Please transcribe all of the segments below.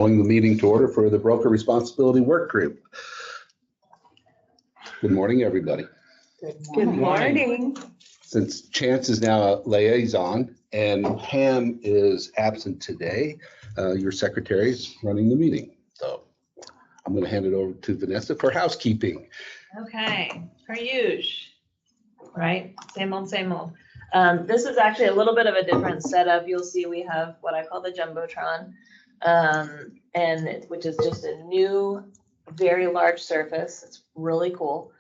Calling the meeting to order for the Broker Responsibility Work Group. Good morning, everybody. Good morning. Since Chance is now a liaison and Pam is absent today, your secretary is running the meeting. So I'm going to hand it over to Vanessa for housekeeping. Okay, per usual, right? Same old, same old. This is actually a little bit of a different setup. You'll see we have what I call the Jumbotron, which is just a new, very large surface. It's really cool.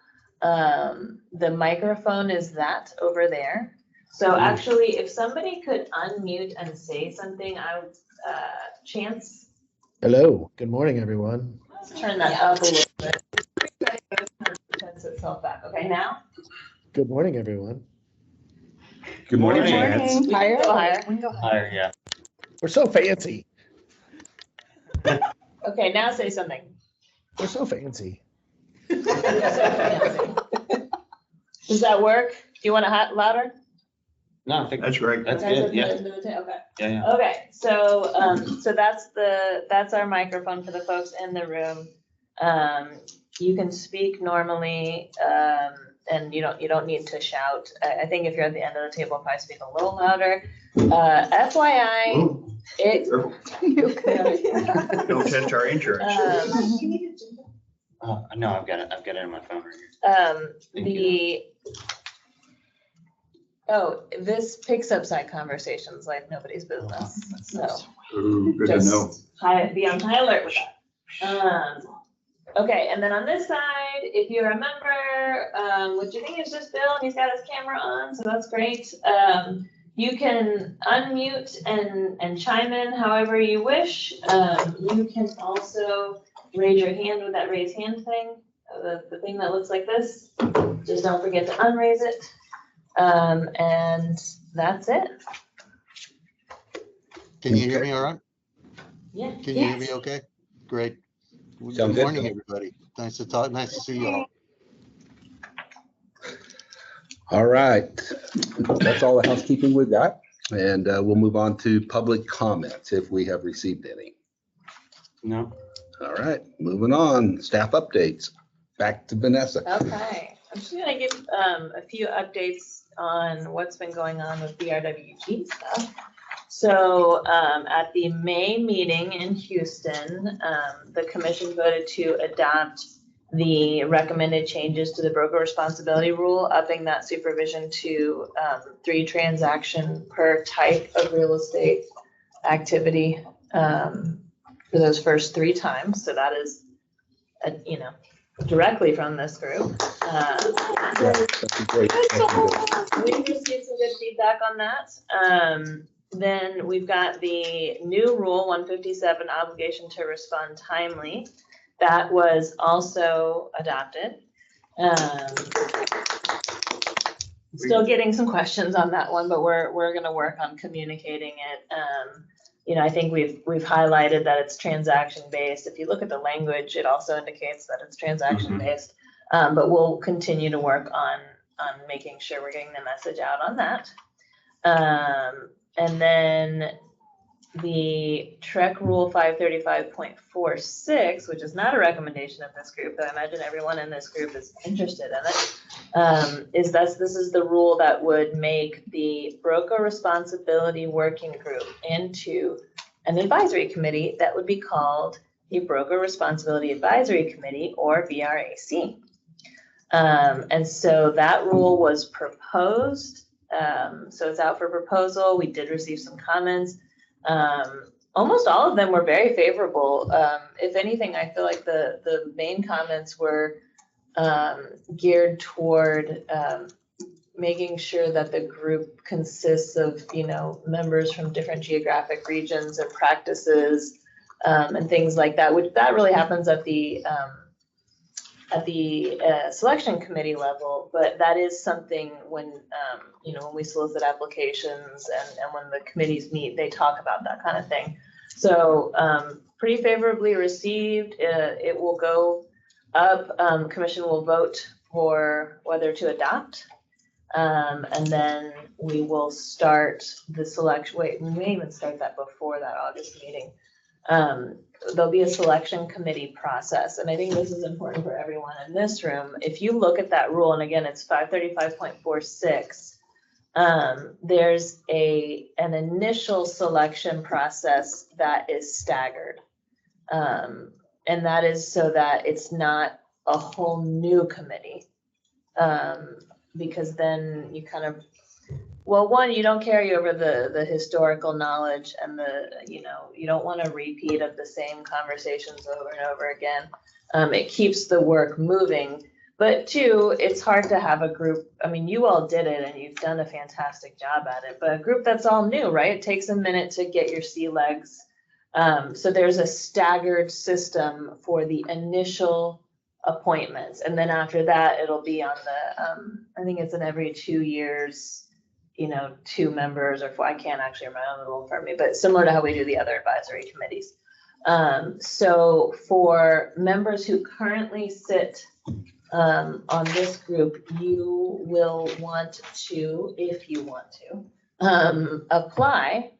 The microphone is that over there. So actually, if somebody could unmute and say something, I would, Chance. Hello, good morning, everyone. Let's turn that up a little bit. Turns itself back. Okay, now? Good morning, everyone. Good morning, Good morning. Chance. Higher, higher. Higher, yeah. We're so fancy. Okay, now say something. We're so fancy. Does that work? Do you want it louder? No, I think That's right. that's good, yeah. Okay. Yeah. Okay, so that's our microphone for the folks in the room. You can speak normally, and you don't need to shout. I think if you're at the end of the table, probably speak a little louder. FYI, Don't touch our insurance. No, I've got it in my phone right here. This picks up side conversations like nobody's business, so. Ooh, good to know. Be on high alert with that. Okay, and then on this side, if you remember, what you think is just Bill, and he's got his camera on, so that's great. You can unmute and chime in however you wish. You can also raise your hand with that raise hand thing, the thing that looks like this. Just don't forget to unraise it. And that's it. Can you hear me all right? Yeah. Can you hear me okay? Great. Sounds Good good. morning, everybody. Nice to talk. Nice to see you all. All right. That's all the housekeeping we've got. And we'll move on to public comments if we have received any. No? All right, moving on. Staff updates. Back to Vanessa. Okay, I'm just gonna give a few updates on what's been going on with BRWG stuff. So at the May meeting in Houston, the commission voted to adopt the recommended changes to the broker responsibility rule, upping that supervision to 3 transactions per type of real estate activity for those first 3 times. So that is, directly from this group. That's great. We've received some good feedback on that. Then we've got the new rule 157, obligation to respond timely. That was also adopted. Still getting some questions on that one, but we're going to work on communicating it. I think we've highlighted that it's transaction based. If you look at the language, it also indicates that it's transaction based. But we'll continue to work on making sure we're getting the message out on that. And then the TREC Rule 535.46, which is not a recommendation of this group, but I imagine everyone in this group is interested in it, this is the rule that would make the broker responsibility working group into an advisory committee that would be called the Broker Responsibility Advisory Committee, or BRAC. And so that rule was proposed. So it's out for proposal. We did receive some comments. Almost all of them were very favorable. If anything, I feel like the main comments were geared toward making sure that the group consists of, members from different geographic regions and practices and things like that, which that really happens at the selection committee level, but that is something when we solicit applications and when the committees meet, they talk about that kind of thing. So pretty favorably received. It will go up. Commission will vote for whether to adopt. And then we will start the selection. Wait, we may even start that before that August meeting. there'll be a selection committee process, and I think this is important for everyone in this room. If you look at that rule, and again, it's 535.46, there's an initial selection process that is staggered. And that is so that it's not a whole new committee. Because then you kind of, well, one, you don't carry over the historical knowledge and you don't want a repeat of the same conversations over and over again. It keeps the work moving. But two, it's hard to have a group, I mean, you all did it and you've done a fantastic job at it, but a group that's all new, right? It takes a minute to get your sea legs. So there's a staggered system for the initial appointments. And then after that, it'll be on the, I think it's in every 2 years, 2 members or 4, I can't actually remember, it won't for me, but similar to how we do the other advisory committees. So for members who currently sit on this group, you will want to, if you want to, apply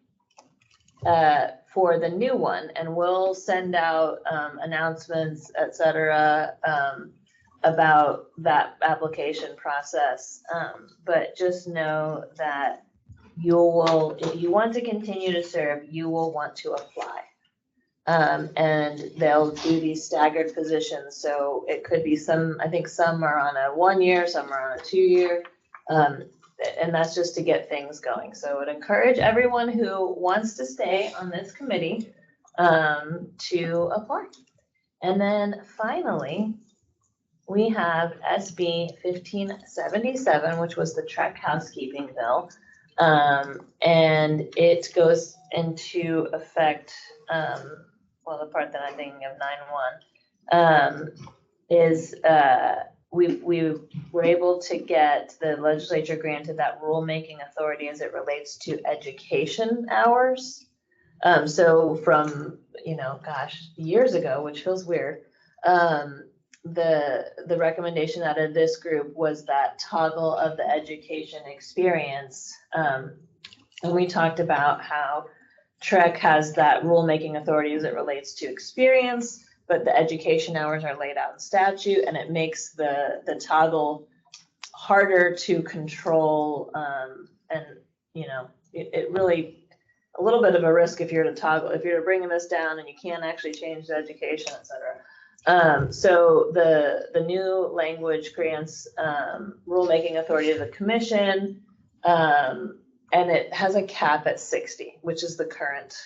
for the new one, and we'll send out announcements, et cetera, about that application process. But just know that if you want to continue to serve, you will want to apply. And they'll do these staggered positions. So it could be I think some are on a 1 year, some are on a 2 year. And that's just to get things going. So I would encourage everyone who wants to stay on this committee to apply. And then finally, we have SB 1577, which was the Trek housekeeping bill. And it goes into effect, the part that I'm thinking of 9/1 is we were able to get the legislature granted that rulemaking authority as it relates to education hours. So from, years ago, which feels weird, the recommendation out of this group was that toggle of the education experience. And we talked about how Trek has that rulemaking authority as it relates to experience, but the education hours are laid out in statute, and it makes the toggle harder to control. And it really a little bit of a risk if you're to bringing this down and you can't actually change the education, et cetera. So the new language grants rulemaking authority to the commission, and it has a cap at 60, which is the current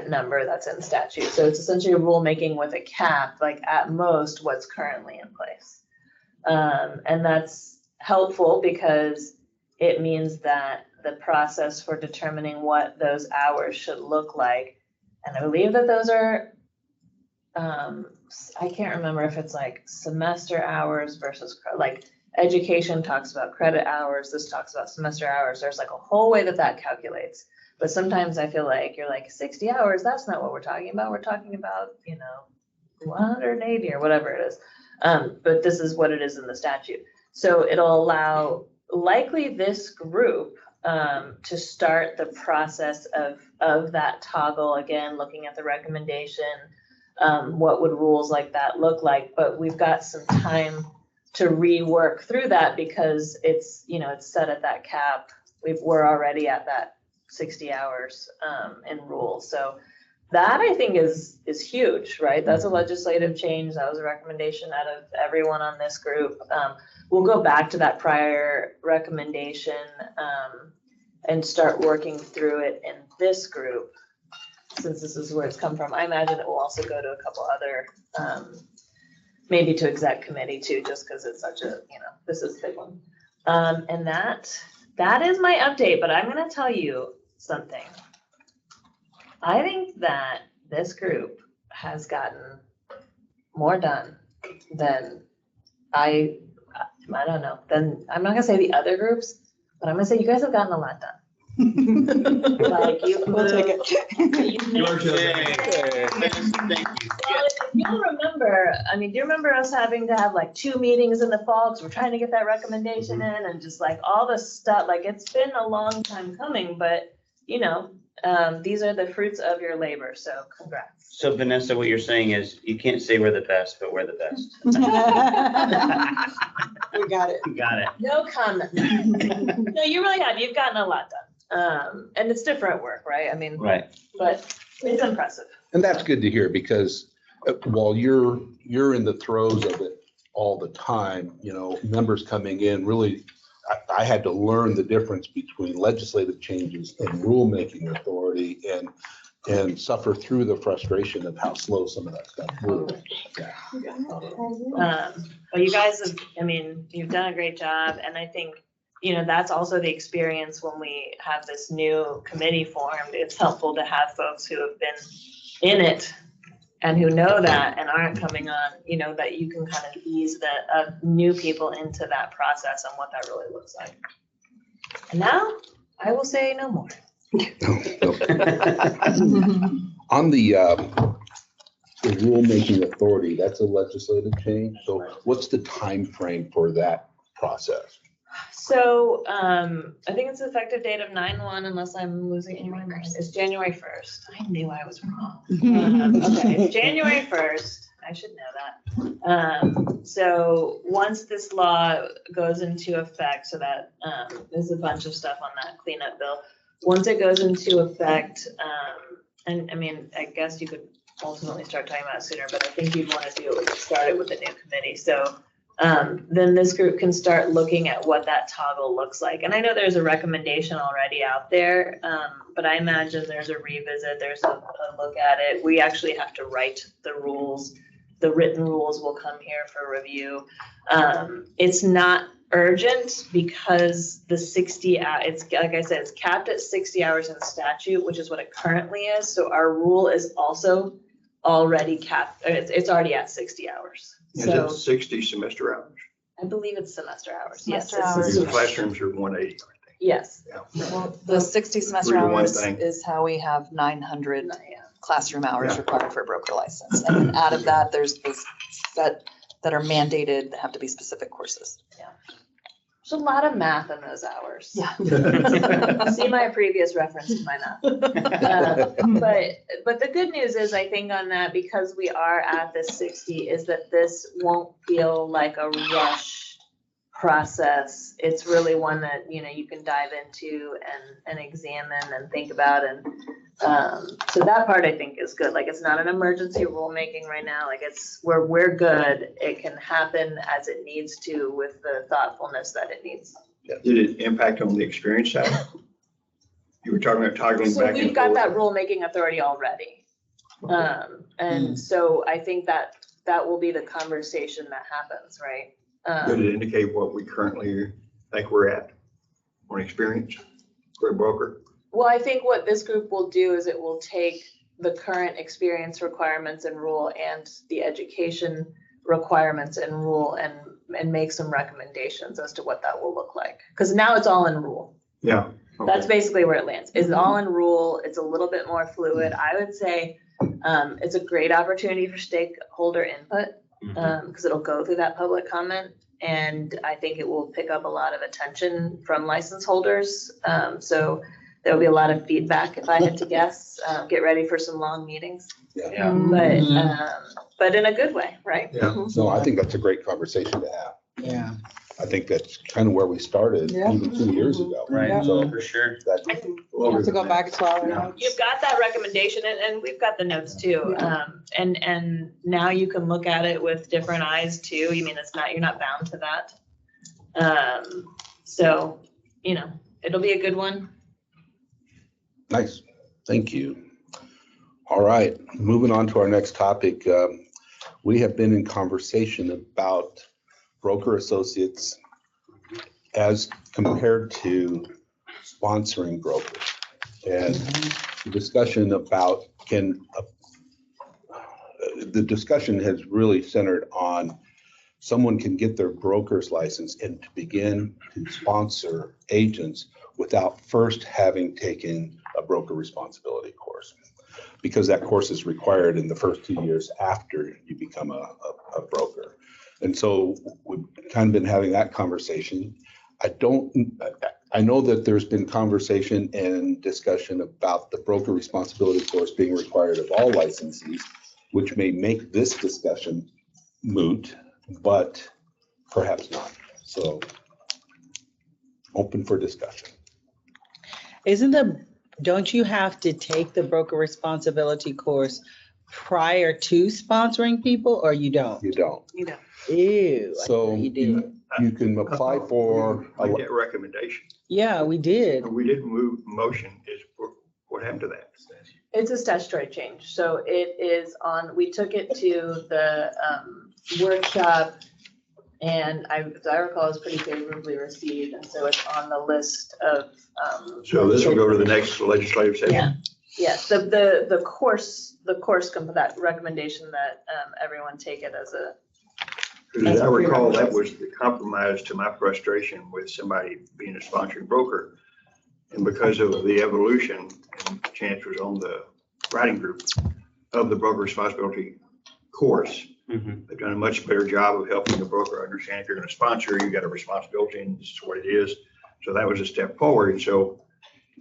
number that's in statute. So it's essentially rulemaking with a cap, like at most what's currently in place. And that's helpful because it means that the process for determining what those hours should look like, and I believe that those are, I can't remember if it's like semester hours versus like education talks about credit hours, this talks about semester hours. There's like a whole way that calculates. But sometimes I feel like you're like 60 hours, that's not what we're talking about. We're talking about, 180 or whatever it is. But this is what it is in the statute. So it'll allow likely this group to start the process of that toggle, again, looking at the recommendation, what would rules like that look like. But we've got some time to rework through that because it's, it's set at that cap. We're already at that 60 hours in rules. So that I think is huge, right? That's a legislative change. That was a recommendation out of everyone on this group. We'll go back to that prior recommendation and start working through it in this group, since this is where it's come from. I imagine it will also go to a couple other, maybe to exec committee too, just because it's such a, this is a big one. And that is my update, but I'm going to tell you something. I think that this group has gotten more done than I don't know, then I'm not gonna say the other groups, but I'm gonna say you guys have gotten a lot done. Like you We'll take it. Thank you. Well, if you'll remember, do you remember us having to have like 2 meetings in the fall because we're trying to get that recommendation in and just like all the stuff, like it's been a long time coming, but these are the fruits of your labor, so congrats. So Vanessa, what you're saying is you can't say we're the best, but we're the best. We got it. Got it. No comment. No, you really have. You've gotten a lot done. And it's different work, right? I mean, Right. but it's impressive. And that's good to hear because while you're in the throes of it all the time, members coming in, really, I had to learn the difference between legislative changes and rulemaking authority and suffer through the frustration of how slow some of that stuff moves. Well, you guys have, you've done a great job. And I think, that's also the experience when we have this new committee formed. It's helpful to have folks who have been in it and who know that and aren't coming on, that you can kind of ease the new people into that process and what that really looks like. And now I will say no more. On the rulemaking authority, that's a legislative change. So what's the time frame for that process? So I think it's the effective date of 9/1 unless I'm losing my mind. It's January 1st. I knew I was wrong. Okay, it's January 1st. I should know that. So once this law goes into effect, so that there's a bunch of stuff on that cleanup bill. Once it goes into effect, and I guess you could ultimately start talking about it sooner, but I think you'd want to do it, start it with the new committee. So then this group can start looking at what that toggle looks like. And I know there's a recommendation already out there, but I imagine there's a revisit, there's a look at it. We actually have to write the rules. The written rules will come here for review. It's not urgent because the 60, it's like I said, it's capped at 60 hours in the statute, which is what it currently is. So our rule is also already capped, it's already at 60 hours. Is So it 60 semester hours? I believe it's semester hours. Yes. Semester it's hours. Because the classrooms are 180, aren't they? Yes. Well, the 60 semester 3 to 1 hours thing. is how we have 900 Yeah. classroom hours Yeah. required for a broker license. And then out of that, there's this set that are mandated, that have to be specific courses. There's a lot of math in those hours. Yeah. See my previous reference to my math. But the good news is, I think on that, because we are at the 60, is that this won't feel like a rush process. It's really one that, you can dive into and examine and think about. And so that part I think is good. Like, it's not an emergency rulemaking right now. Like, it's where we're good. It can happen as it needs to with the thoughtfulness that it needs. Did it impact on the experience side? You were talking about toggling So back we've and got forth. that rulemaking authority already. And so I think that will be the conversation that happens, right? Did it indicate what we currently think we're at on experience for a broker? Well, I think what this group will do is it will take the current experience requirements and rule and the education requirements and rule and make some recommendations as to what that will look like. Because now it's all in rule. Yeah. That's basically where it lands. It's all in rule. It's a little bit more fluid. I would say it's a great opportunity for stakeholder input because it'll go through that public comment. And I think it will pick up a lot of attention from license holders. So there'll be a lot of feedback if I had to guess. Get ready for some long meetings, Yeah. but in a good way, right? Yeah. So I think that's a great conversation to have. Yeah. I think that's kind of where we started Yeah. even 2 years ago. Right, So for sure. that, Well, Have to go back to our Yeah. notes. You've got that recommendation and we've got the notes too. And now you can look at it with different eyes too. I mean, you're not bound to that. So, it'll be a good one. nice. Thank you. All right, moving on to our next topic. We have been in conversation about broker associates as compared to sponsoring brokers. And the discussion about the discussion has really centered on someone can get their broker's license and to begin to sponsor agents without first having taken a broker responsibility course, because that course is required in the first 2 years after you become a broker. And so we've kind of been having that conversation. I know that there's been conversation and discussion about the broker responsibility course being required of all licensees, which may make this discussion moot, but perhaps not. So open for discussion. Don't you have to take the broker responsibility course prior to sponsoring people, or you don't? You don't. You know, Ew, I So thought you did. you can apply for, Make that recommendation. Yeah, we did. We didn't move motion. What happened to that? It's a statutory change, so it is on, we took it to the workshop, and as I recall, it was pretty favorably received, and so it's on the list of. So this will go to the next legislative session? Yeah, yes, the course, that recommendation that everyone take it as a. As I recall, that was the compromise to my frustration with somebody being a sponsoring broker. And because of the evolution, and Chance was on the writing group of the broker responsibility course, they've done a much better job of helping the broker understand if you're going to sponsor, you got a responsibility and this is what it is. So that was a step forward. So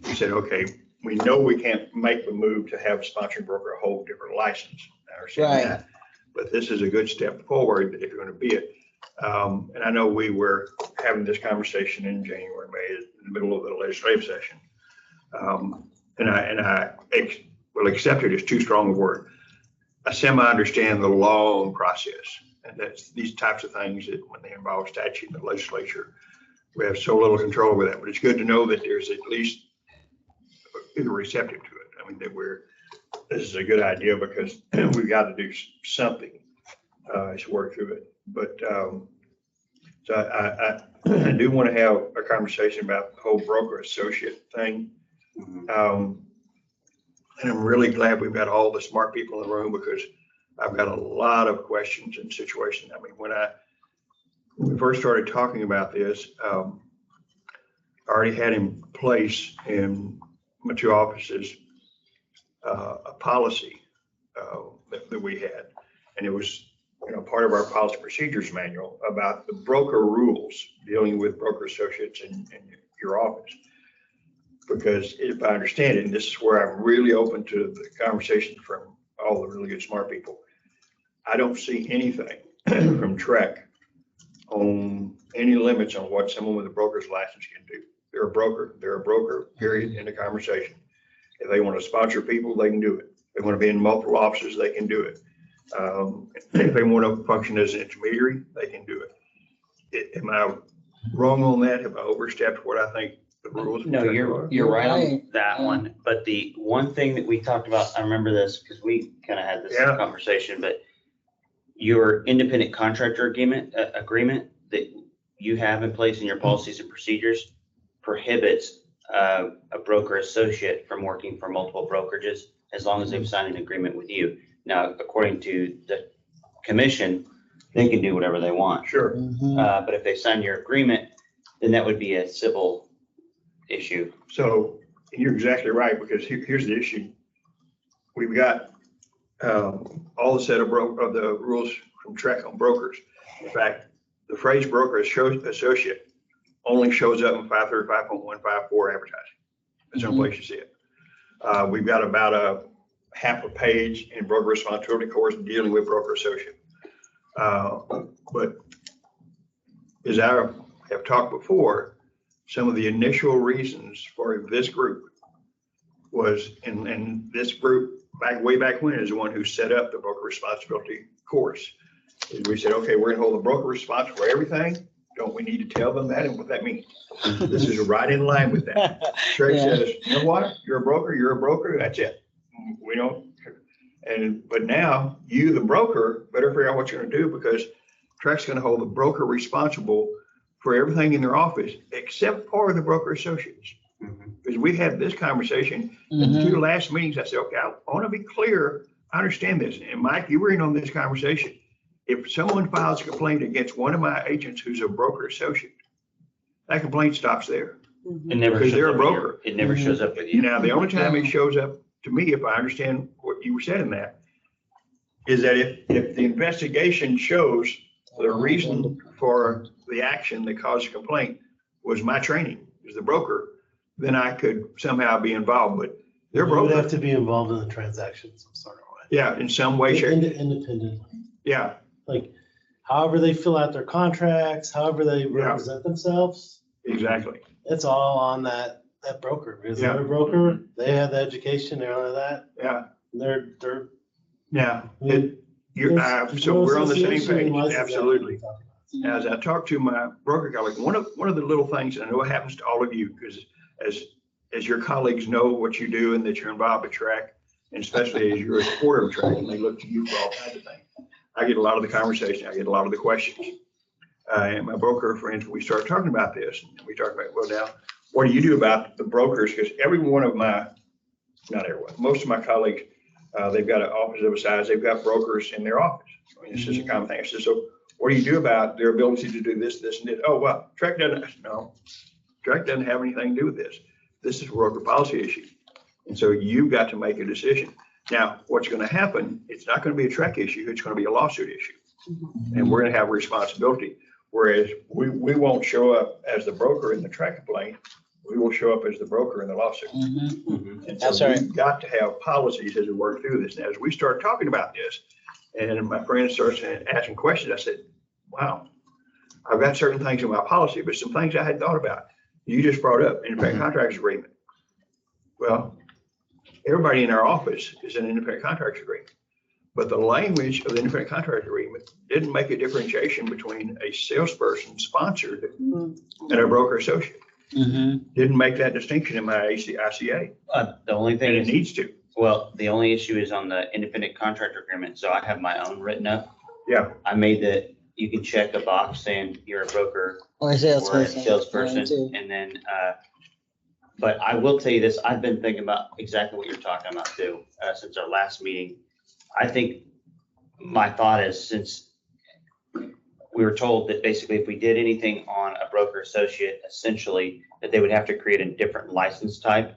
we said, okay, we know we can't make the move to have a sponsoring broker a whole different license. I understand that. But this is a good step forward if you're going to be it. And I know we were having this conversation in January, May, in the middle of the legislative session. And I will accept it as too strong a word. I semi-understand the long process. And that's these types of things that when they involve statute in the legislature, we have so little control over that. But it's good to know that there's at least people receptive to it. I mean, this is a good idea because we've got to do something to work through it. But so I do want to have a conversation about the whole broker associate thing. And I'm really glad we've got all the smart people in the room because I've got a lot of questions and situations. I mean, when we first started talking about this, I already had in place in my two offices a policy that we had, and it was part of our policy procedures manual about the broker rules dealing with broker associates in your office. Because if I understand it, and this is where I'm really open to the conversation from all the really good smart people, I don't see anything from Trek on any limits on what someone with a broker's license can do. They're a broker, period, in the conversation. If they want to sponsor people, they can do it. If they want to be in multiple offices, they can do it. If they want to function as an intermediary, they can do it. Am I wrong on that? Have I overstepped what I think the rules? No, you're right on that one. But the one thing that we talked about, I remember this because we kind of had this conversation, but your independent contractor agreement that you have in place in your policies and procedures prohibits a broker associate from working for multiple brokerages as long as they've signed an agreement with you. Now, according to the commission, they can do whatever they want. Sure. But if they sign your agreement, then that would be a civil issue. So you're exactly right, because here's the issue. We've got all the set of the rules from Trek on brokers. In fact, the phrase broker associate only shows up in 535.154 advertising. That's the only place you see it. We've got about a half a page in broker responsibility course dealing with broker associate. But as I have talked before, some of the initial reasons for this group was, and this group way back when is the one who set up the broker responsibility course. Is we said, okay, we're gonna hold the broker responsible for everything. Don't we need to tell them that and what that means? This is right in line with that. Trey says, you know what? You're a broker, that's it. We don't, but now you, the broker, better figure out what you're gonna do, because Trek's gonna hold the broker responsible for everything in their office except for the broker associates. Because we had this conversation in the two last meetings. I said, okay, I want to be clear. I understand this. And Mike, you were in on this conversation. If someone files a complaint against one of my agents who's a broker associate, that complaint stops there. It never Because shows they're a up with you. broker. It never shows up with you. Now, the only time it shows up to me, if I understand what you were saying, that is that if the investigation shows the reason for the action that caused the complaint was my training, as the broker, then I could somehow be involved, but they're You would have broker. to be involved in the transaction some sort of way. Yeah, in some way, shape. Independently. Yeah, Like however they fill out their contracts, however they Yeah. represent themselves, exactly. it's all on that broker. Because Yeah. they're a broker, they have the education, they're on that. Yeah, They're, yeah. I mean, So we're on the same association page, license, absolutely. that's what we're talking about. As I talk to my broker colleagues, one of the little things, and I know it happens to all of you, because as your colleagues know what you do and that you're involved with track, and especially as you're a supporter of track, and they look to you for all kinds of things. I get a lot of the conversation, I get a lot of the questions. And my broker friends, we start talking about this, and we talk about, well, now, what do you do about the brokers? Because every one of my, not everyone, most of my colleagues, they've got an office of a size, they've got brokers in their office. I mean, it's just a common thing. I said, so what do you do about their ability to do this, this, and this? Oh, well, track doesn't, no, track doesn't have anything to do with this. This is a broker policy issue. And so you've got to make a decision. Now, what's going to happen, it's not going to be a track issue, it's going to be a lawsuit issue. And we're going to have a responsibility. Whereas we won't show up as the broker in the track complaint, we will show up as the broker in the lawsuit. Mhm. And That's so right. we've got to have policies as we work through this. And as we start talking about this, and my friend starts asking questions, I said, wow, I've got certain things in my policy, but some things I hadn't thought about. You just brought up independent contractors agreement. Well, everybody in our office is an independent contractors agreement. But the language of the independent contractor agreement didn't make a differentiation between a salesperson sponsored and a broker associate. Mhm. Didn't make that distinction in my ICA, The only and thing it is, needs to. well, the only issue is on the independent contractor agreement, so I have my own written up. Yeah. I made that, you can check a box saying you're a broker Or a or a salesperson. Mine salesperson, too. and then, but I will tell you this, I've been thinking about exactly what you're talking about too, since our last meeting. I think my thought is, since we were told that basically if we did anything on a broker associate, essentially, that they would have to create a different license type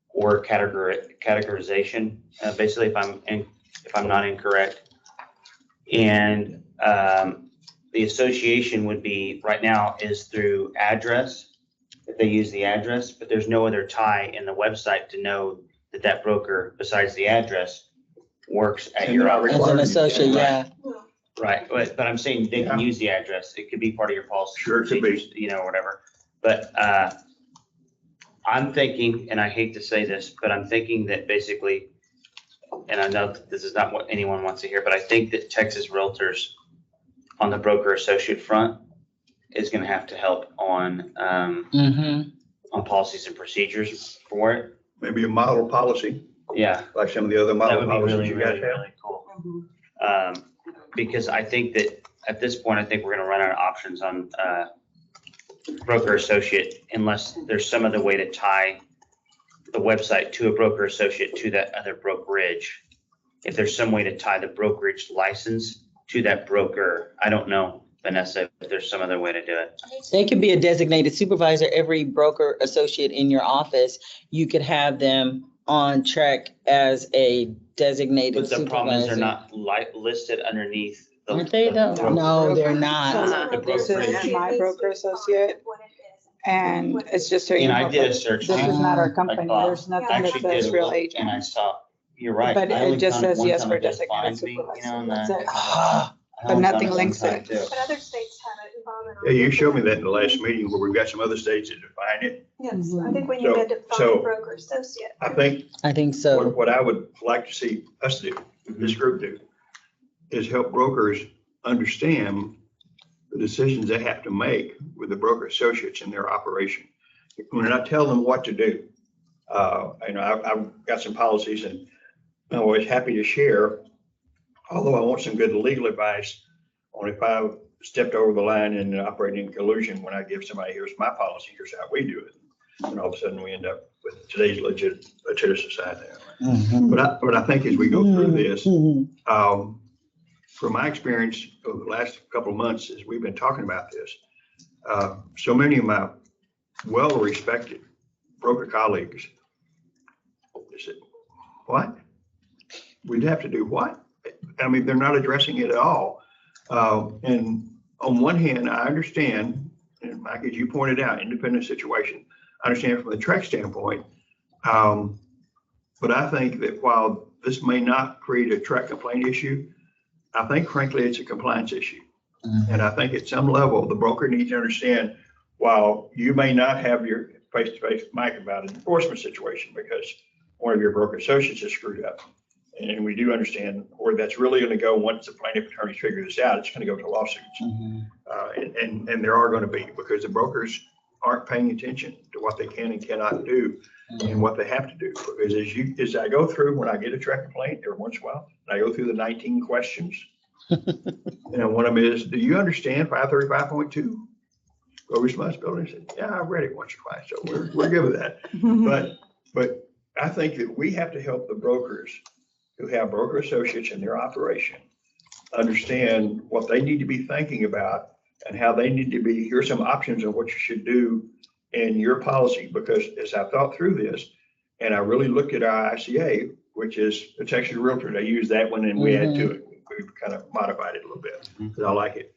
or categorization, basically, if I'm not incorrect. And the association would be, right now, is through address, if they use the address, but there's no other tie in the website to know that that broker, besides the address, works at And your they're not office. As an required. associate, yeah. Right, but I'm saying they can Yeah. use the address. It could be part of your policy. Sure, it could be. procedures, you know, or whatever. But I'm thinking, and I hate to say this, but I'm thinking that basically, and I know that this is not what anyone wants to hear, but I think that Texas Realtors on the broker associate front is gonna have to help on policies and procedures for it. Maybe a model policy, Yeah. like some of the other That model would be policies really, you guys really, have. really cool. Because I think that at this point, I think we're gonna run out of options on broker associate unless there's some other way to tie the website to a broker associate to that other brokerage. If there's some way to tie the brokerage license to that broker, I don't know, Vanessa, if there's some other way to do it. They could be a designated supervisor. Every broker associate in your office, you could have them on track as a designated But the problem is they're supervisor. not listed underneath. the- Aren't they though? the No, they're So not. The this brokerage. is my broker associate, and it's just so you And I know, did a but search. this is not our I company. thought- There's nothing I that actually did says a real look, agent. and I saw, you're right. But I it only just found says one yes time for it just designated finds me, you know, supervisor. and That's that- it. I But only nothing found one links time it. too. But other states have it involved in. Yeah, you showed me that in the last meeting where we've got some other states that define it. Yes, I think we So- need to so- define broker associate. I think I think so. what I would like to see us do, this group do, is help brokers understand the decisions they have to make with the broker associates in their operation. When I tell them what to do, I've got some policies and I'm always happy to share, although I want some good legal advice on if I stepped over the line and operating in collusion when I give somebody, here's my policy, here's how we do it. And all of a sudden we end up with today's litigious society. But I think as we go through this, from my experience over the last couple of months, as we've been talking about this, so many of my well-respected broker colleagues said, what? We'd have to do what? I mean, they're not addressing it at all. And on one hand, I understand, and Mike, as you pointed out, independent situation. I understand from the Trek standpoint. But I think that while this may not create a Trek complaint issue, I think frankly, it's a compliance issue. And I think at some level, the broker needs to understand, while you may not have your face-to-face mic about an enforcement situation because one of your broker associates is screwed up. And we do understand where that's really going to go once the plaintiff attorneys figure this out, it's going to go to lawsuits. And there are going to be, because the brokers aren't paying attention to what they can and cannot do and what they have to do. Because as I go through, when I get a Trek complaint every once in a while, and I go through the 19 questions, one of them is, do you understand 535.2? Broker responsibility? I said, yeah, I've read it once or twice, so we're good with that. But I think that we have to help the brokers who have broker associates in their operation understand what they need to be thinking about and how they need to be, here's some options on what you should do in your policy. Because as I thought through this, and I really looked at our ICA, which is the Texas Realtor, they use that one and we add to it. We've kind of modified it a little bit because I like it.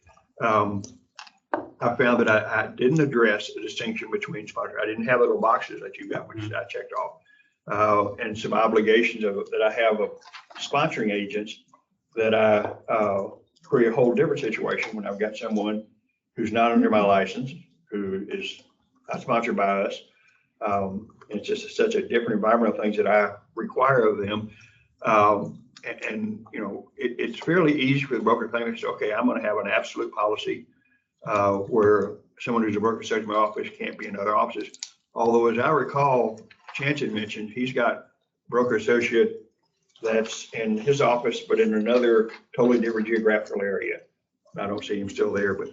I found that I didn't address the distinction between sponsor. I didn't have little boxes that you got, which I checked off, and some obligations that I have of sponsoring agents that I create a whole different situation when I've got someone who's not under my license, who is not sponsored by us. It's just such a different environment of things that I require of them. And you know, it's fairly easy for the broker to think, it's okay, I'm going to have an absolute policy where someone who's a broker associate in my office can't be in other offices. Although, as I recall, Chance had mentioned he's got broker associate that's in his office, but in another totally different geographical area. I don't see him still there, but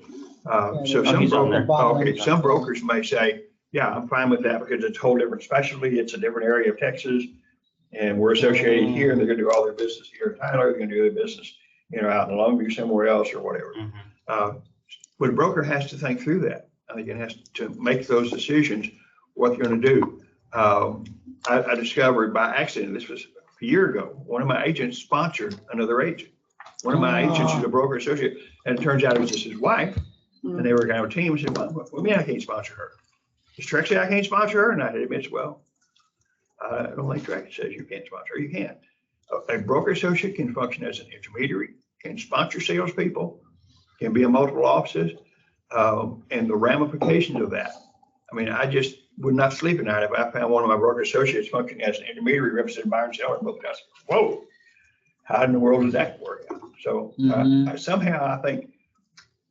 so some brokers may say, yeah, I'm fine with that because it's a whole different specialty. It's a different area of Texas. And we're associated here, and they're going to do all their business here in Tyler. They're going to do their business, you know, out in Longview somewhere else or whatever. But a broker has to think through that. I think it has to make those decisions, what they're going to do. I discovered by accident, this was a year ago, one of my agents sponsored another agent. One of my agents is a broker associate, and it turns out it was just his wife, and they were kind of a team. I said, well, what do you mean I can't sponsor her? Does Trek say I can't sponsor her? And I had to admit, well, I don't think Trek says you can't sponsor her. You can't. A broker associate can function as an intermediary, can sponsor salespeople, can be in multiple offices, and the ramifications of that. I mean, I just would not sleep at night if I found one of my broker associates functioning as an intermediary representing buyer and seller in both houses. Whoa, how in the world does that work out? So somehow I think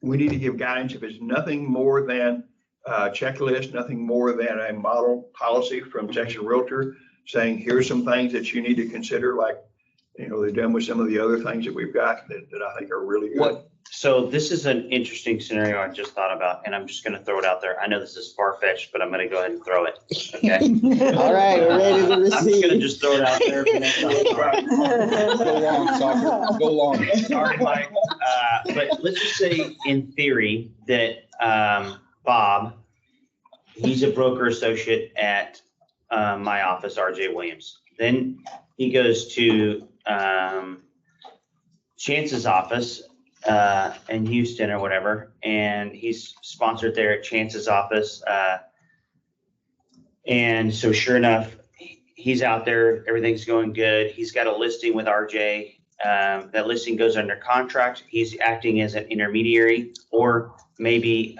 we need to give guidance. If it's nothing more than a checklist, nothing more than a model policy from Texas Realtor saying, here's some things that you need to consider, like, you know, they've done with some of the other things that we've got that I think are really good. So this is an interesting scenario I just thought about, and I'm just going to throw it out there. I know this is far-fetched, but I'm going to go ahead and throw it. Okay. All right, we're ready to I'm just receive. going to just throw it out there. Go long, soccer. Go long. Sorry, Mike. But let's just say in theory that Bob, he's a broker associate at my office, RJ Williams. Then he goes to Chance's office in Houston or whatever, and he's sponsored there at Chance's office. And so sure enough, he's out there, everything's going good. He's got a listing with RJ. That listing goes under contract. He's acting as an intermediary, or maybe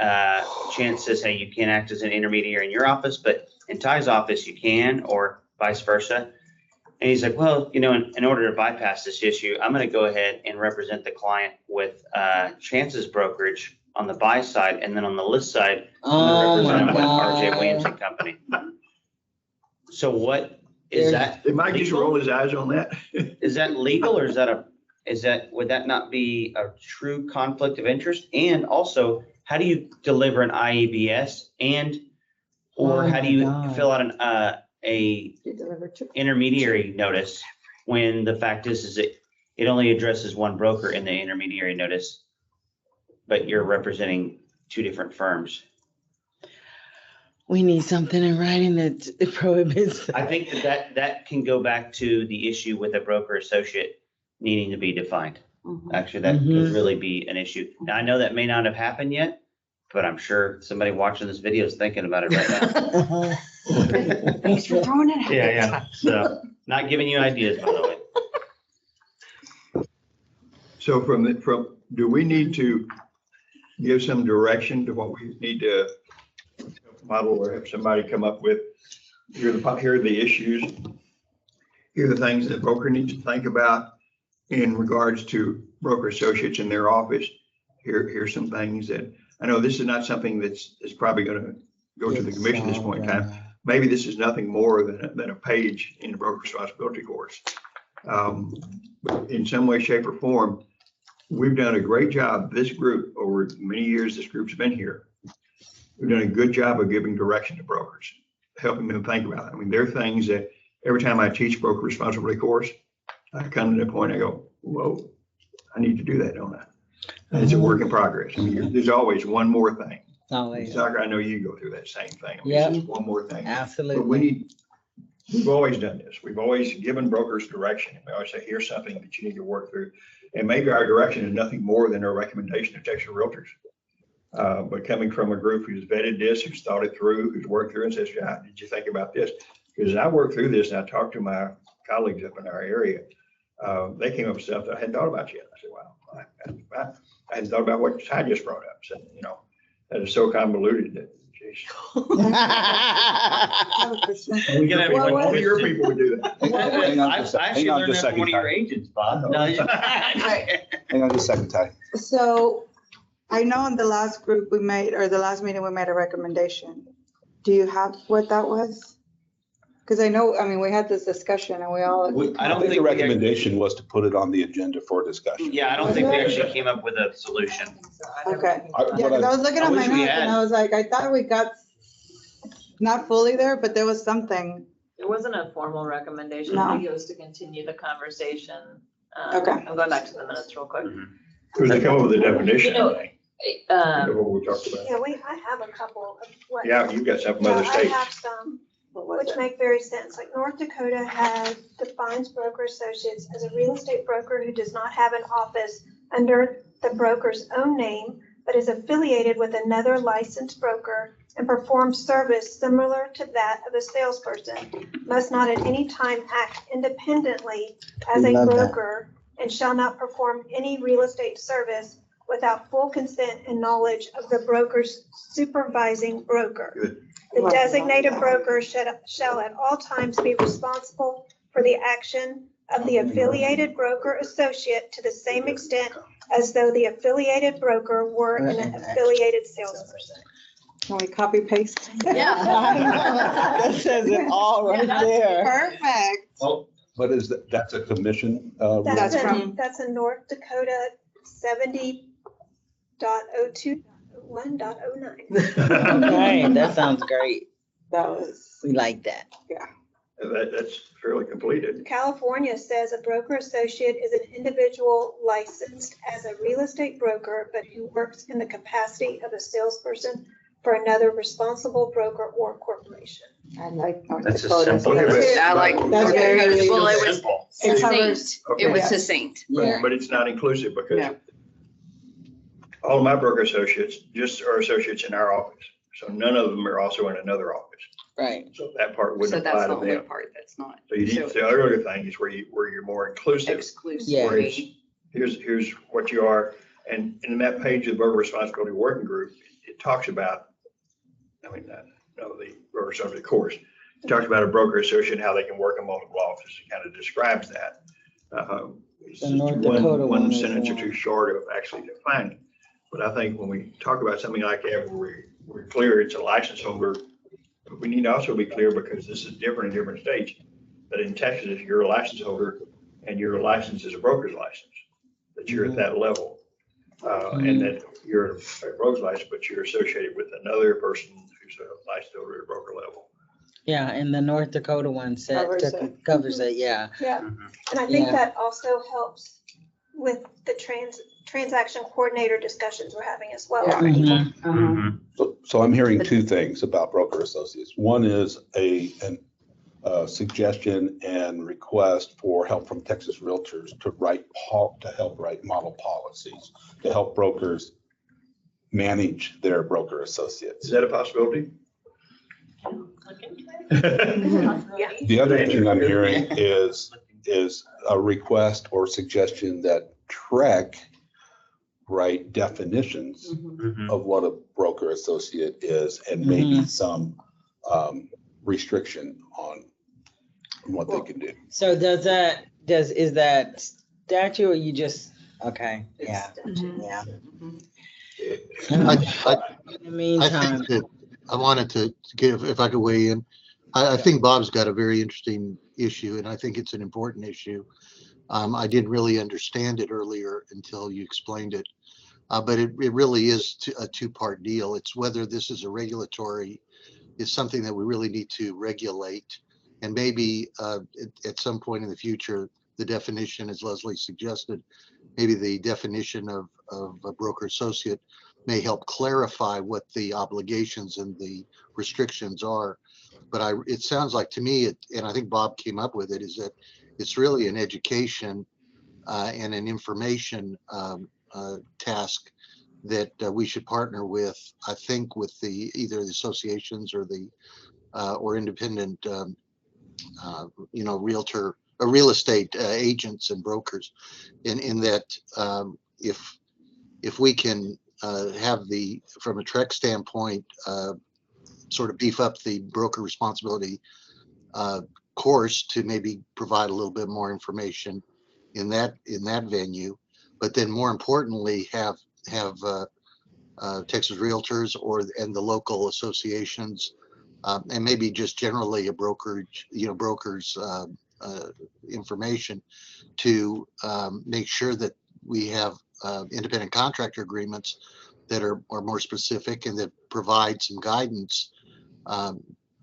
Chance says, hey, you can't act as an intermediary in your office, but in Ty's office you can, or vice versa. And he's like, well, you know, in order to bypass this issue, I'm going to go ahead and represent the client with Chance's brokerage on the buy side, and then on the list side, I'm going to represent him with RJ Williams and Company. So what is that? They might just roll his eyes on that. Is that legal, or would that not be a true conflict of interest? And also, how do you deliver an IEBS or how do you fill out a intermediary notice when the fact is it only addresses one broker in the intermediary notice, but you're representing two different firms? We need something in writing that prohibits. I think that can go back to the issue with a broker associate needing to be defined. Actually, that could really be an issue. Now, I know that may not have happened yet, but I'm sure somebody watching this video is thinking about it right now. Thanks for throwing it out. Yeah. So not giving you ideas, by the way. So do we need to give some direction to what we need to model or have somebody come up with? Here are the issues. Here are the things that broker needs to think about in regards to broker associates in their office. Here's some things that, I know this is not something that's probably going to go to the commission at this point in time. Maybe this is nothing more than a page in the broker responsibility course. But in some way, shape, or form, we've done a great job, this group, over many years this group's been here. We've done a good job of giving direction to brokers, helping them think about it. I mean, there are things that every time I teach broker responsibility course, I come to the point, I go, whoa, I need to do that, don't I? And it's a work in progress. I mean, there's always one more thing. Always. Soccer, I know you go through that same thing. I mean, Yep. it's just one more thing. But Absolutely. we've always done this. We've always given brokers direction. We always say, here's something that you need to work through. And maybe our direction is nothing more than a recommendation to Texas Realtors. But coming from a group who's vetted this, who's thought it through, who's worked through and says, yeah, did you think about this? Because I worked through this and I talked to my colleagues up in our area. They came up with stuff that I hadn't thought about yet. I said, wow, I hadn't thought about what I just brought up. So, that is so convoluted that, geez. Only your people would do that. I actually learned that from one of your agents, Bob. No, Hang on just a second, Ty. So I know in the last group we made, or the last meeting, we made a recommendation. Do you have what that was? Because I know, I mean, we had this discussion and we all. I don't think the recommendation was to put it on the agenda for discussion. Yeah, I don't think we actually came up with a solution. Okay. I- Yeah, because I was looking I at my wish we notes had. and I was like, I thought we got not fully there, but there was something. It wasn't a formal recommendation. No. I think it was to continue the conversation. Okay. I'm going back to the minutes real quick. Because they come up with a definition, You know, I think, of what we talked about. Yeah, I have a couple of what. Yeah, you've got some from Yeah, other I states. have some, What was which it? make very sense. Like North Dakota defines broker associates as a real estate broker who does not have an office under the broker's own name, but is affiliated with another licensed broker and performs service similar to that of a salesperson, must not at any time act independently as a Love that. broker and shall not perform any real estate service without full consent and knowledge of the broker's supervising broker. Good. The designated broker shall at all times be responsible for the action of the affiliated broker associate to the same extent as though the affiliated broker were an affiliated salesperson. Can we copy paste? That says it all right there. Perfect. Well, what is that? That's a commission. Rule? That's from- That's a North Dakota 70.02.1.09. Okay, that sounds great. That was, We like that. That's fairly completed. California says a broker associate is an individual licensed as a real estate broker, but who works in the capacity of a salesperson for another responsible broker or corporation. I like North That's a Dakota. simple- I like. That's very. Well, it was Simple. It succinct. covers. Okay. It was Yeah. succinct. Yeah. But it's not inclusive because No. all of my broker associates just are associates in our office. So none of them are also in another office. Right. So that part So wouldn't that's apply the to only them. part that's not So you need, the other thing is where you're more inclusive. Where it's, exclusive. here's what you are. And in that page of the broker responsibility working group, it talks about, the broker responsibility course. It talks about a broker associate, how they can work in multiple offices. It kind of describes that. It's The just North Dakota one one is sentence or one. two short of actually defining. But I think when we talk about something like that, where we're clear it's a license holder, but we need to also be clear because this is different in different states. But in Texas, if you're a license holder and your license is a broker's license, that you're at that level. And that you're a broker's license, but you're associated with another person who's a license holder at a broker level. Yeah, and the North Dakota one covers it, yeah. Yeah, Mhm. and I think Yeah. that also helps with the transaction coordinator discussions we're having as well. Yeah. Mhm. Mhm. So I'm hearing two things about broker associates. One is a suggestion and request for help from Texas Realtors to help write model policies, to help brokers manage their broker associates. Is that a possibility? The other thing I'm hearing is a request or suggestion that Trek write definitions Mhm. of what a broker associate is and maybe some restriction on what they can do. So is that statute or you just, okay, yeah. Yeah. I In the meantime, think that I wanted to give, if I could weigh in, I think Bob's got a very interesting issue, and I think it's an important issue. I didn't really understand it earlier until you explained it. But it really is a two-part deal. It's whether this is a regulatory, is something that we really need to regulate. And maybe at some point in the future, the definition, as Leslie suggested, maybe the definition of a broker associate may help clarify what the obligations and the restrictions are. But it sounds like to me, and I think Bob came up with it, is that it's really an education and an information task that we should partner with, I think, with either the associations or the or independent real estate agents and brokers, in that if we can have from a Trek standpoint, sort of beef up the broker responsibility course to maybe provide a little bit more information in that venue, but then more importantly have Texas Realtors and the local associations, and maybe just generally a brokerage, brokers information to make sure that we have independent contractor agreements that are more specific and that provide some guidance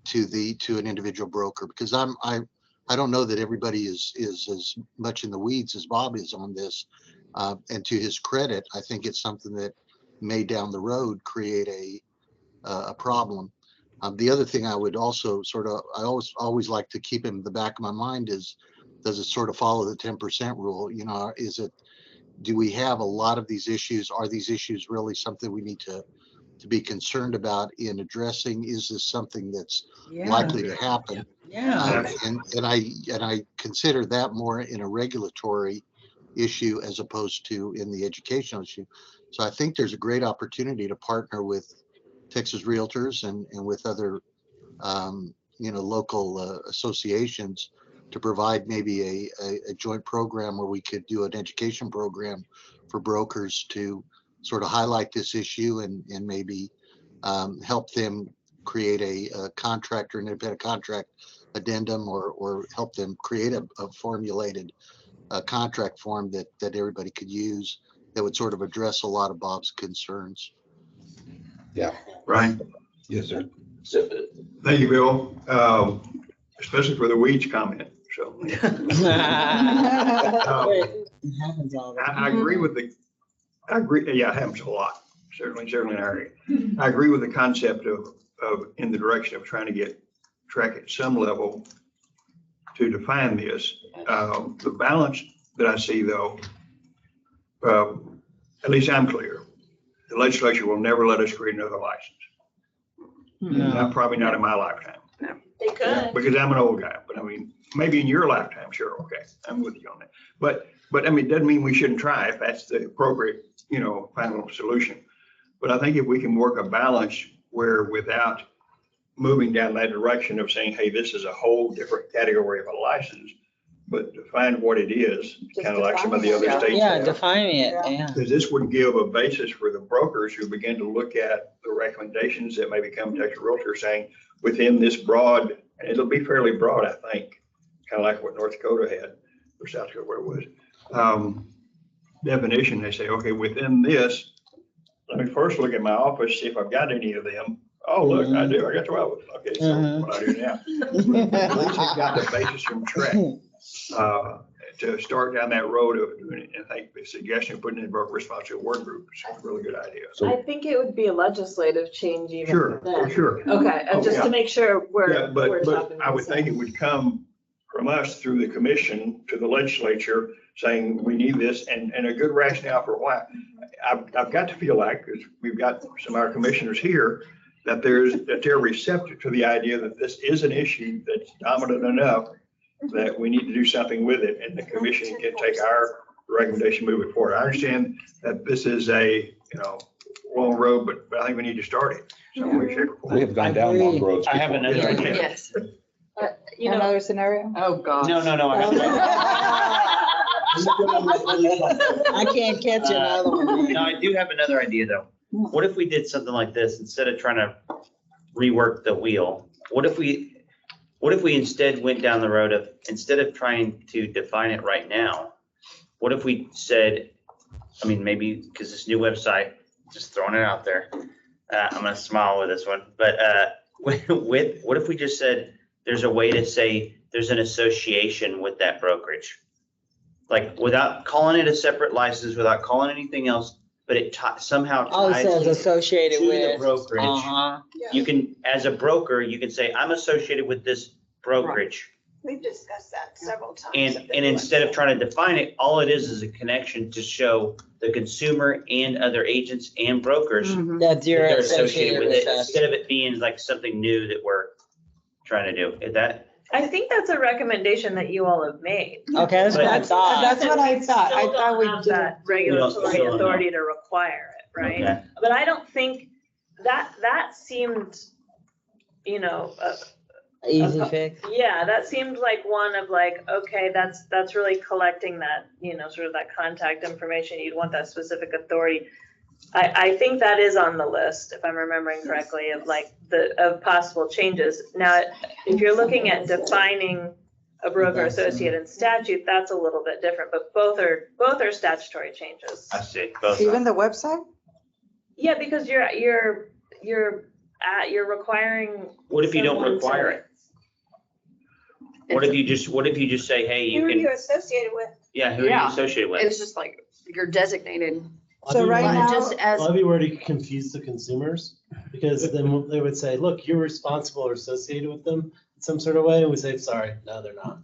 to an individual broker, because I don't know that everybody is as much in the weeds as Bob is on this. And to his credit, I think it's something that may down the road create a problem. The other thing I would also I always like to keep in the back of my mind is, does it sort of follow the 10% rule? Do we have a lot of these issues? Are these issues really something we need to be concerned about in addressing? Is this something that's likely to happen? yeah. And I consider that more in a regulatory issue as opposed to in the educational issue. So I think there's a great opportunity to partner with Texas Realtors and with other local associations to provide maybe a joint program where we could do an education program for brokers to sort of highlight this issue and maybe help them create a contract or an independent contract addendum, or help them create a formulated contract form that everybody could use that would sort of address a lot of Bob's concerns. Yeah. Right. Yes, sir. Thank you, Bill, especially for the weeds comment. So It happens all the time. I agree with I agree. Yeah, it happens a lot. Certainly in our area. I agree with the concept of in the direction of trying to get Trek at some level to define this. The balance that I see, though, at least I'm clear, the legislature will never let us create another license. Probably not in my lifetime. They could. Because I'm an old guy, but I mean, maybe in your lifetime, sure, okay, I'm with you on that. But I mean, it doesn't mean we shouldn't try if that's the appropriate, final solution. But I think if we can work a balance where, without moving down that direction of saying, hey, this is a whole different category of a license, but define what it is, kind of like some of the other states Yeah, have. defining it, yeah. Because this would give a basis for the brokers who begin to look at the recommendations that may become Texas Realtor, saying within this broad, and it'll be fairly broad, I think, kind of like what North Dakota had, or South Dakota, where it was, definition. They say, okay, within this, let me first look at my office, see if I've got any of them. Oh, look, I do. I got 12. Okay, so what I do now. At least you've got the basis from Trek to start down that road of doing it. And I think the suggestion of putting in broker responsibility work group is a really good idea. I think it would be a legislative change even Sure, then. for sure. Okay, and just yeah. to make sure we're But talking. I would think it would come from us through the commission to the legislature saying we need this, and a good rationale for why. I've got to feel like, because we've got some of our commissioners here, that they're receptive to the idea that this is an issue that's dominant enough that we need to do something with it, and the commission can take our recommendation, move it forward. I understand that this is a, long road, but I think we need to start it. some way, shape, or form. We have gone down long roads. I have before. another idea. Yes. You know, Another scenario? Oh, God. No. I can't catch another one. No, I do have another idea though. What if we did something like this, instead of trying to rework the wheel? What if we instead went down the road of, instead of trying to define it right now, what if we said, I mean, maybe because this new website, just throwing it out there, I'm gonna smile with this one, but what if we just said, there's a way to say there's an association with that brokerage? Like, without calling it a separate license, without calling anything else, but it somehow Oh, it ties says to associated the with. brokerage. Uh-huh. You can, as a broker, you can say, I'm associated with this brokerage. We've discussed that several times. And instead of trying to define it, all it is a connection to show the consumer and other agents and brokers that That you're they're associated with it, us. instead of it being like something new that we're trying to do. Is that, I think that's a recommendation that you all have made. Okay, that's what I thought. That's what I thought. I Still thought we don't have did. that regulatory don't know. authority to require it, right? okay, But I don't think that seemed, Easy fix. yeah, that seemed like one of like, okay, that's really collecting that, sort of that contact information. You'd want that specific authority. I think that is on the list, if I'm remembering correctly, of like of possible changes. Now, if you're looking at defining a broker associate in statute, that's a little bit different, but both are statutory changes. I see, both. Even the website? Yeah, because you're requiring. What if you don't someone to- require it? What if you just say, hey, Who you are you can, associated with? yeah, who are you Yeah. associated with? It's just like you're designated. So right now, Just as, Well, I'd be worried to confuse the consumers, because then they would say, look, you're responsible or associated with them in some sort of way, and we say, sorry, no, they're not.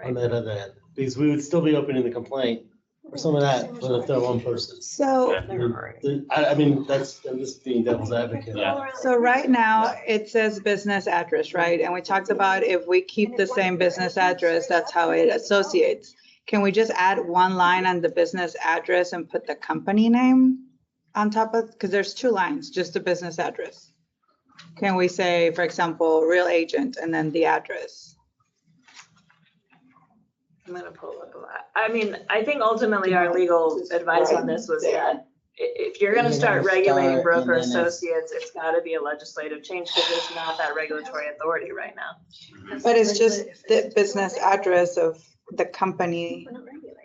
On that other end, because we would still be opening the complaint or some of that, but if they're one person. so, I mean, I'm just being devil's advocate. Yeah. so right now, it says business address, right? And we talked about if we keep the same business address, that's how it associates. Can we just add one line on the business address and put the company name on top of, because there's two lines, just the business address. Can we say, for example, real agent and then the address? I'm gonna pull up a lot. I mean, I think ultimately our legal advice on this was that if you're gonna You're start gonna regulating start, broker and then it's- associates, it's gotta be a legislative change because there's not that regulatory authority right now. But it's just the business address of the company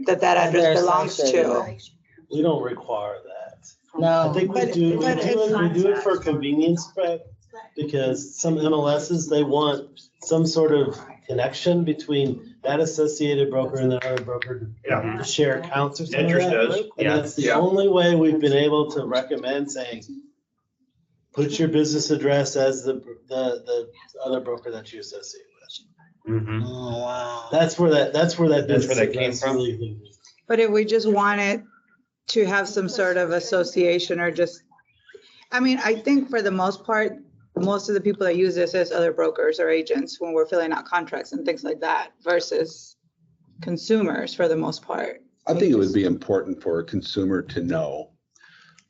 that address They're belongs to. associated. We don't require that. I No, think we But- do but it's- it for convenience, Brett, because some MLSs, they want some sort of connection between that associated broker and the other broker Yeah. to share accounts or something. Interest does. And that's the Yeah. only way we've been able to recommend saying, put your business address as the other broker that you associate with. Mhm. oh, wow. That's where that That's where business that came address from? really. But if we just wanted to have some sort of association or just, I mean, I think for the most part, most of the people that use this as other brokers or agents when we're filling out contracts and things like that versus consumers for the most part. I think it would be important for a consumer to know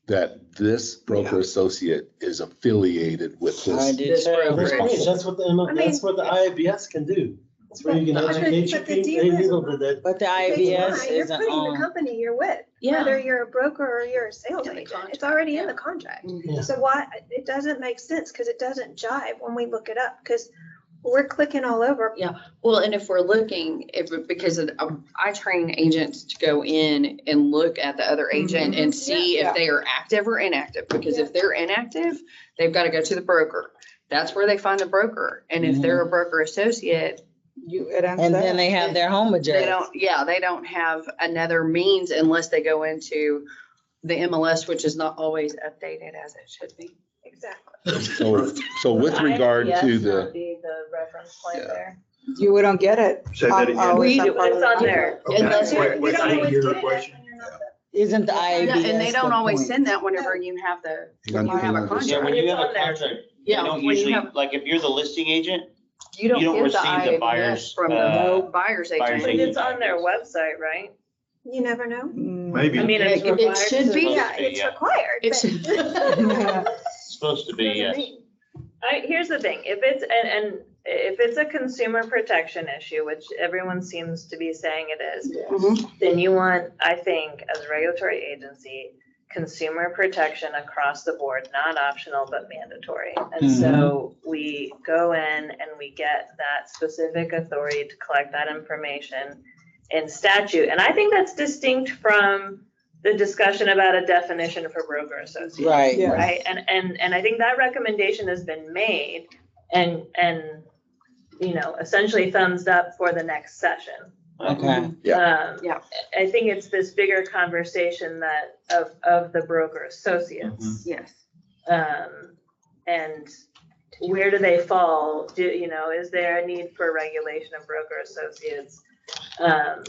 that this broker associate is affiliated with I this. do This too. brokerage. That's what the IABS can do. That's where you can But- educate your but the people. deal They is- legal did that. But the It's IBS fine. You're isn't putting the on. company you're with, Yeah. whether you're a broker or you're a sales In the agent. It's already in the contract. Yeah. So why, it doesn't make sense because it doesn't jive when we look it up because we're clicking all over. well, and if we're looking, because I train agents to go in and look at the other agent and see Yeah. if they are active or inactive. Because if they're inactive, they've got to go to the broker. That's where they find the broker. And if they're a broker associate, It ends And there. then they have their home address. they don't have another means unless they go into the MLS, which is not always updated as it should be. Exactly. So with regard IFS to would the, be the reference point Yeah. there. You don't get it. Say that again. Oh, We it's do, not part it's of on the- there. Okay. Unless Wait, You wait, don't I didn't always hear get the it question. when you're not Isn't the IABS And they don't the always point? send that whenever you have the, When you have a Yeah, contract. when you have a It's on there. contract, they Yeah, don't when you usually, have- like, if you're the listing agent, You don't you don't get the receive the IABS buyer's, from the buyer's agent. buyer's But agent. it's on their website, right? You never know. Maybe. I mean, it's It required. should be. Yeah, it's yeah. required. It's, It's supposed to be, yes. Here's the thing, if it's, and if it's a consumer protection issue, which everyone seems to be saying it is, Mhm. then you want, I think, as a regulatory agency, consumer protection across the board, not optional, but mandatory. And so we go in and we get that specific authority to collect that information in statute. And I think that's distinct from the discussion about a definition for broker associate. Right. Right, and I think that recommendation has been made and, you know, essentially thumbs up for the next session. Okay. Yeah. Yeah. I think it's this bigger conversation that of the broker associates. yes. And where do they fall? You know, is there a need for regulation of broker associates?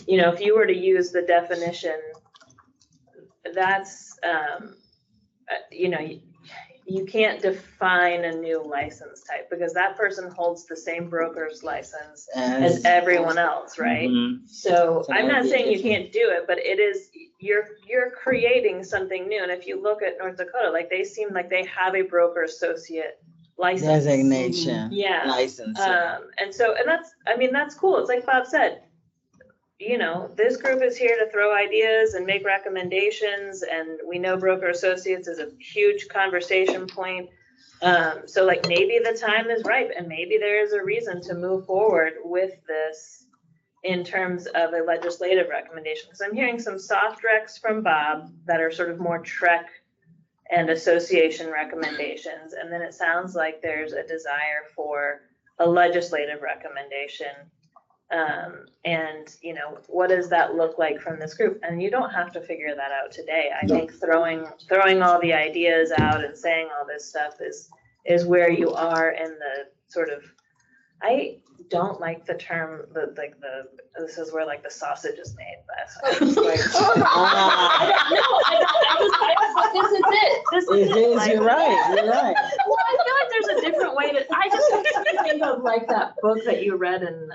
You know, if you were to use the definition, that's, you know, you can't define a new license type because that person holds the same broker's license as everyone else, right? Mhm. So So I'm that not would be saying you different. can't do it, but it is, you're creating something new. And if you look at North Dakota, like they seem like they have a broker associate license. Designation. Yeah. License. And so, and that's, I mean, that's cool. It's like Bob said, you know, this group is here to throw ideas and make recommendations, and we know broker associates is a huge conversation point. So like maybe the time is ripe and maybe there is a reason to move forward with this in terms of a legislative recommendation. Because I'm hearing some soft recs from Bob that are sort of more TREC and association recommendations. And then it sounds like there's a desire for a legislative recommendation. And, you know, what does that look like from this group? And you don't have to figure that out today. I No. think throwing all the ideas out and saying all this stuff is where you are in the sort of, I don't like the term, this is where like the sausage is made, but I was like, this is it. This is It it. is, Like, you're right, you're right. well, I feel like there's a different way to, I just think of like that book that you read in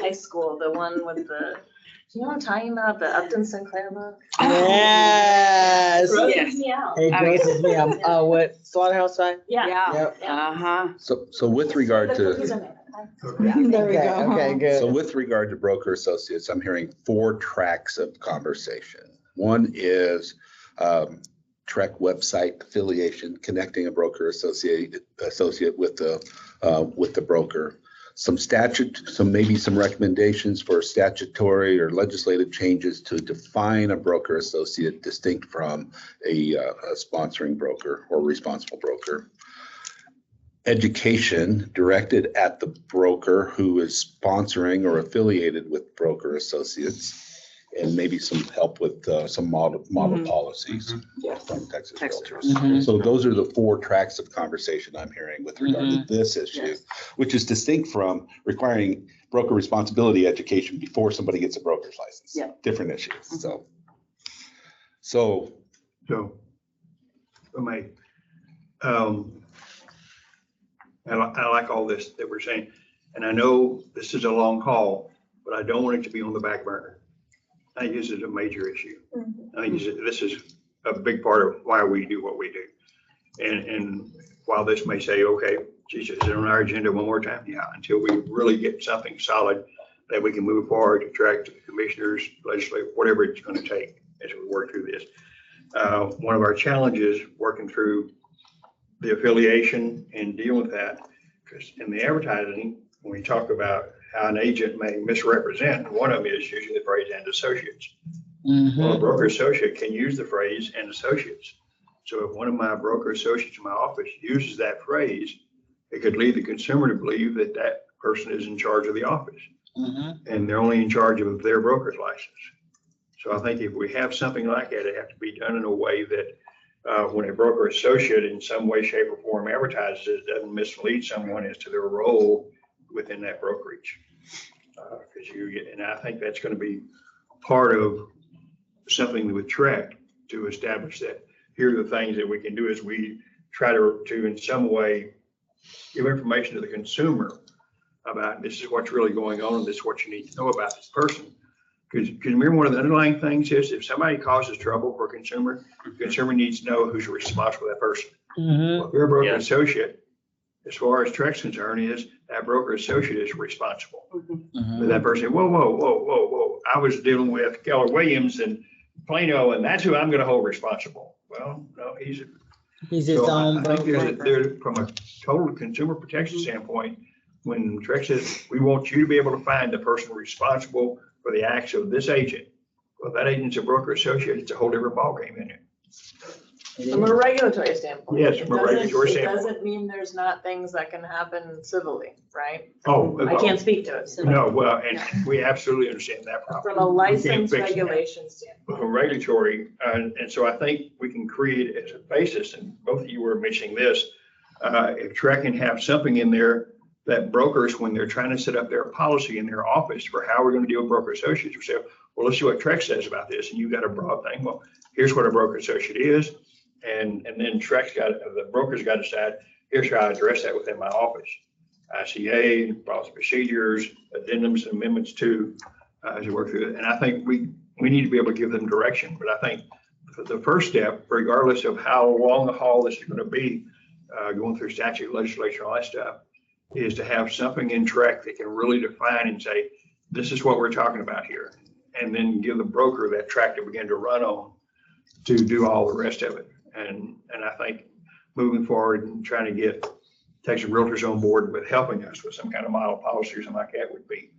high school, the one with the, do you know what I'm talking about? The Upton Sinclair book? Yes. Grosses Yes. me out. It grosses me out. What, Slaughterhouse Five? Yeah. Yep. Uh-huh. So with regard The to, cookies are made. There we Okay, go. okay, good. so with regard to broker associates, I'm hearing 4 tracks of conversation. One is Trek website affiliation, connecting a broker associate with the broker. Maybe some recommendations for statutory or legislative changes to define a broker associate distinct from a sponsoring broker or responsible broker. Education directed at the broker who is sponsoring or affiliated with broker associates, and maybe some help with some model policies from Texas Realtors. Mhm. So those are the 4 tracks of conversation I'm hearing with regard to this issue, Yes. which is distinct from requiring broker responsibility education before somebody gets a broker's license. Yeah. Different issues, so. So, I like all this that we're saying, and I know this is a long haul, but I don't want it to be on the back burner. I think this is a major issue. I think this is a big part of why we do what we do. And while this may say, okay, geez, is it on our agenda one more time? Yeah, until we really get something solid that we can move forward to track to the commissioners, legislature, whatever it's going to take as we work through this. One of our challenges working through the affiliation and dealing with that, because in the advertising, when we talk about how an agent may misrepresent, one of them is using the phrase "and associates." Well, a broker associate can use the phrase "and associates." So if one of my broker associates in my office uses that phrase, it could lead the consumer to believe that that person is in charge of the office, and they're only in charge of their broker's license. So I think if we have something like that, it has to be done in a way that when a broker associate in some way, shape, or form advertises, it doesn't mislead someone as to their role within that brokerage. And I think that's going to be part of something with Trek to establish that here are the things that we can do as we try to in some way give information to the consumer about this is what's really going on and this is what you need to know about this person. Because remember, one of the underlying things is if somebody causes trouble for a consumer, the consumer needs to know who's responsible for that person. Well, if you're a broker Yeah. associate, as far as Trek's concerned, is that broker associate is responsible. Mhm. But that person, whoa. I was dealing with Keller Williams and Plano, and that's who I'm gonna hold responsible. Well, no, he's. He's his So own I think broker. there's, from a total consumer protection standpoint, when Trek says, we want you to be able to find the person responsible for the acts of this agent. Well, that agent's a broker associate, it's a whole different ballgame in it. From a regulatory standpoint. Yes, it from a doesn't- regulatory standpoint. It doesn't mean there's not things that can happen civilly, right? Oh, I can't speak to it. No, well, and we absolutely understand that problem. From a We can't license fix that. regulation standpoint. From regulatory, and so I think we can create as a basis, and both of you were mentioning this, if Trek can have something in there that brokers, when they're trying to set up their policy in their office for how we're going to deal with broker associates, we say, well, let's see what Trek says about this, and you've got a broad thing. Well, here's what a broker associate is, and then Trek's got, the broker's got to decide, here's how I address that within my office. ICA, policy procedures, addendums and amendments to, as you work through it. And I think we need to be able to give them direction. But I think the first step, regardless of how long the haul this is going to be, going through statute, legislation, all that stuff, is to have something in Trek that can really define and say, this is what we're talking about here. And then give the broker that track to begin to run on to do all the rest of it. And I think moving forward and trying to get Texas Realtors on board with helping us with some kind of model policy or something like that would be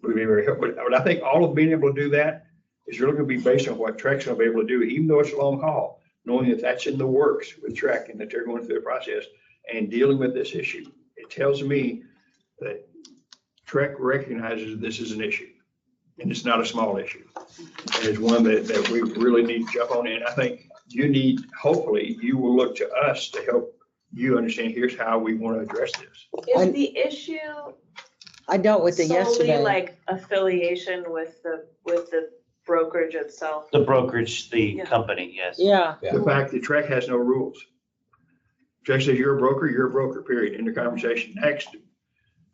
very helpful. But I think all of being able to do that is really going to be based on what Trek's going to be able to do, even though it's a long haul, knowing that that's in the works with Trek and that they're going through the process and dealing with this issue. It tells me that Trek recognizes this is an issue, and it's not a small issue. And it's one that we really need to jump on. And I think hopefully you will look to us to help you understand, here's how we want to address this. Is the issue I dealt with it solely yesterday. like affiliation with the brokerage itself? The brokerage, the Yeah. company, yes. Yeah, The fact that Trek has no rules. Trek says you're a broker, period, end of conversation, next.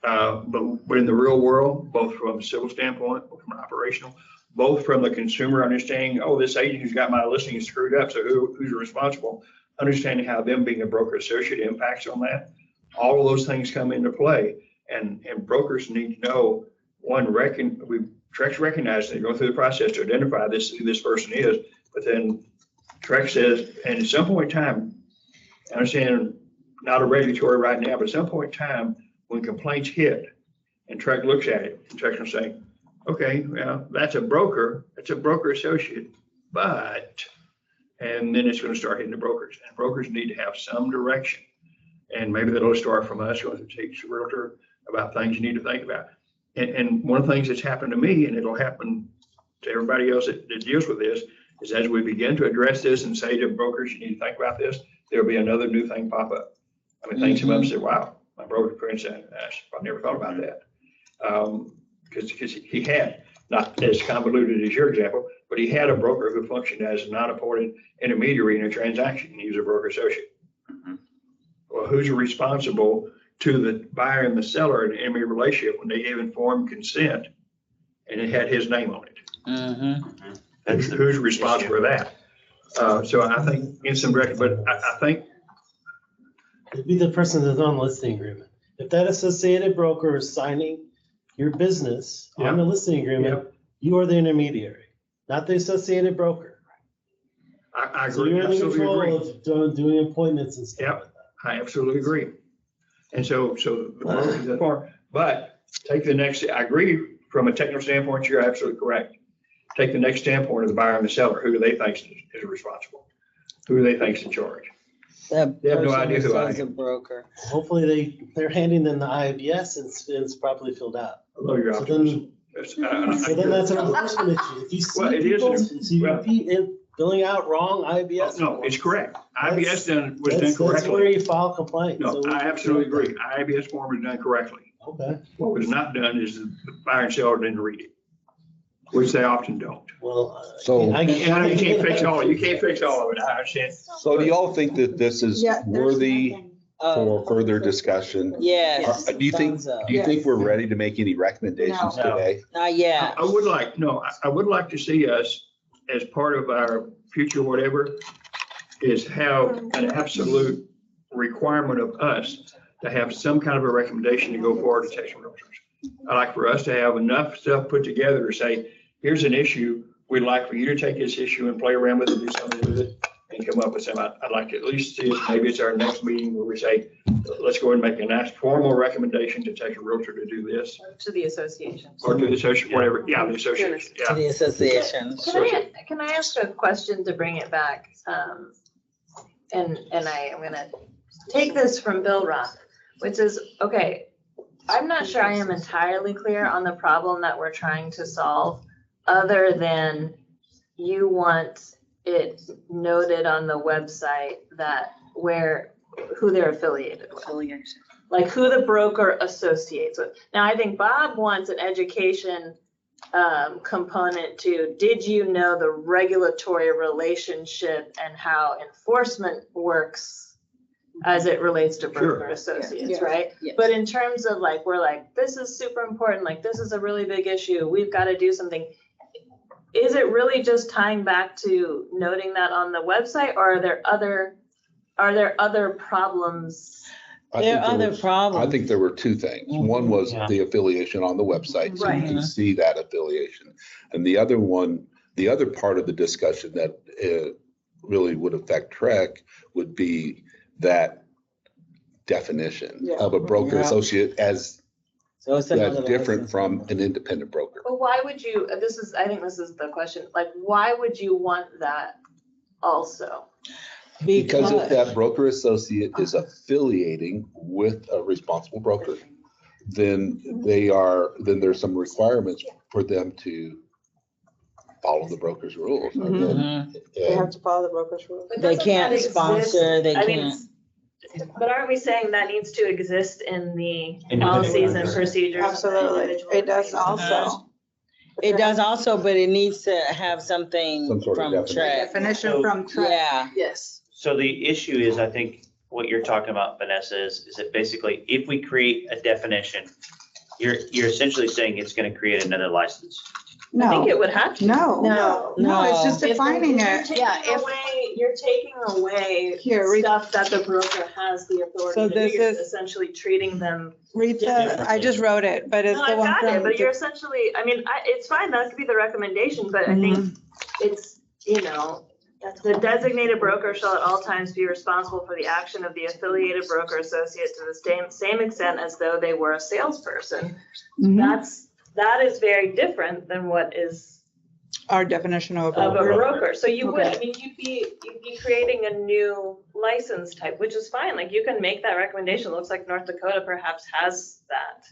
But in the real world, both from a civil standpoint, both from an operational, both from the consumer understanding, oh, this agent who's got my listing is screwed up, so who's responsible? Understanding how them being a broker associate impacts on that. All of those things come into play, and brokers need to know, Trek's recognized they go through the process to identify who this person is, but then Trek says, and at some point in time, I understand not a regulatory right now, but at some point in time, when complaints hit and Trek looks at it, and Trek's gonna say, okay, well, that's a broker associate, but, and then it's gonna start hitting the brokers, and brokers need to have some direction. And maybe that'll start from us going to teach the realtor about things you need to think about. And one of the things that's happened to me, and it'll happen to everybody else that deals with this, is as we begin to address this and say to brokers, you need to think about this, there'll be another new thing pop up. I mean, things come up and say, wow, my broker friend said, I never thought about that. Because he had, not as convoluted as your example, but he had a broker who functioned as a non-appointed intermediary in a transaction. He was a broker associate. Well, who's responsible to the buyer and the seller in an intermediary relationship when they gave informed consent and it had his name on it? mm-hmm. Who's responsible for that? So I think in some direction, but I think It'd be the person that's on the listing agreement. If that associated broker is signing your business on the listing agreement, you are the intermediary, not the associated broker. I So agree, you're in absolutely agree. control of doing appointments and stuff Yep. like that. I absolutely agree. And so the brokers that part, but take the next, I agree from a technical standpoint, you're absolutely correct. Take the next standpoint of the buyer and the seller. Who do they think is responsible? Who do they think is in charge? That They have no person idea who I says a am. broker. Hopefully they're handing them the IBS and it's properly filled out. I love your So optimism. So then that's an enforcement issue. If you Well, see it is people, an- see well- repeat and filling out wrong IBS. No, it's correct. That's- IBS was done That's where correctly. you file complaint. No, So- I absolutely agree. IBS form was done correctly. Okay. What was not done is the buyer and seller didn't read it. which they often don't. Well. So- I And I know you can't fix all of it, I understand. So do y'all think that this is Yeah, there's worthy nothing. for further discussion? Yes. Do you think, thumbs up. do you think we're ready to make any recommendations No. today? Not yet. I would like to see us, as part of our future whatever, is have an absolute requirement of us to have some kind of a recommendation to go forward to Texas realtors. I'd like for us to have enough stuff put together to say, here's an issue, we'd like for you to take this issue and play around with it, do something with it, and come up with some. I'd like to at least see it, maybe it's our next meeting where we say, let's go and make a nice formal recommendation to take a realtor to do this, To the association. or to the association, whatever, the association, To yeah. the association. Can I ask a question to bring it back? And I am gonna take this from Bill Roth, which is, okay, I'm not sure I am entirely clear on the problem that we're trying to solve, other than you want it noted on the website that who they're affiliated with. Affiliation. Like who the broker associates with. Now, I think Bob wants an education component to, did you know the regulatory relationship and how enforcement works as it relates to broker associates, Yes. right? Yes. But in terms of like, we're like, this is super important, like this is a really big issue, we've got to do something. Is it really just tying back to noting that on the website, or are there other problems? I There think are other was- problems. I think there were two things. One was Yeah. the affiliation on the website, so you can Right. see that affiliation. And the other one, the other part of the discussion that really would affect Trek would be that definition Yeah. of a broker Yeah. associate as So it's another different license. from an independent broker. But why would you, I think this is the question, like, why would you want that also? Because if that broker associate is affiliating with a responsible broker, then there's some requirements for them to follow the broker's rules. Mhm. They have to follow the broker's rules. But They doesn't can't that exist? sponsor, they I mean, can't. But aren't we saying that needs to exist in the Independent policies and contractor. procedures? of the Absolutely. individual It does organization? also. It does also, but it needs to have something Some sort of from definition. track. Definition from track. Yeah, Yes. So the issue is, I think what you're talking about, Vanessa, is that basically if we create a definition, you're essentially saying it's going to create another license. I think No, it would have to. no, no, it's just If defining you're it. taking Yeah, if- You're taking away Here, read- stuff that the broker has the So authority to do. this You're is- essentially treating them. Read the, I just wrote it, but it's No, the I one got it, from. but you're essentially, I mean, it's fine, that could be the recommendation, but I think it's, the designated broker shall at all times be responsible for the action of the affiliated broker associate to the same extent as though they were a salesperson. Mhm. That is very different than what is Our definition of a of a broker. broker. So you would, Okay. I mean, you'd be creating a new license type, which is fine. Like you can make that recommendation. Looks like North Dakota perhaps has that.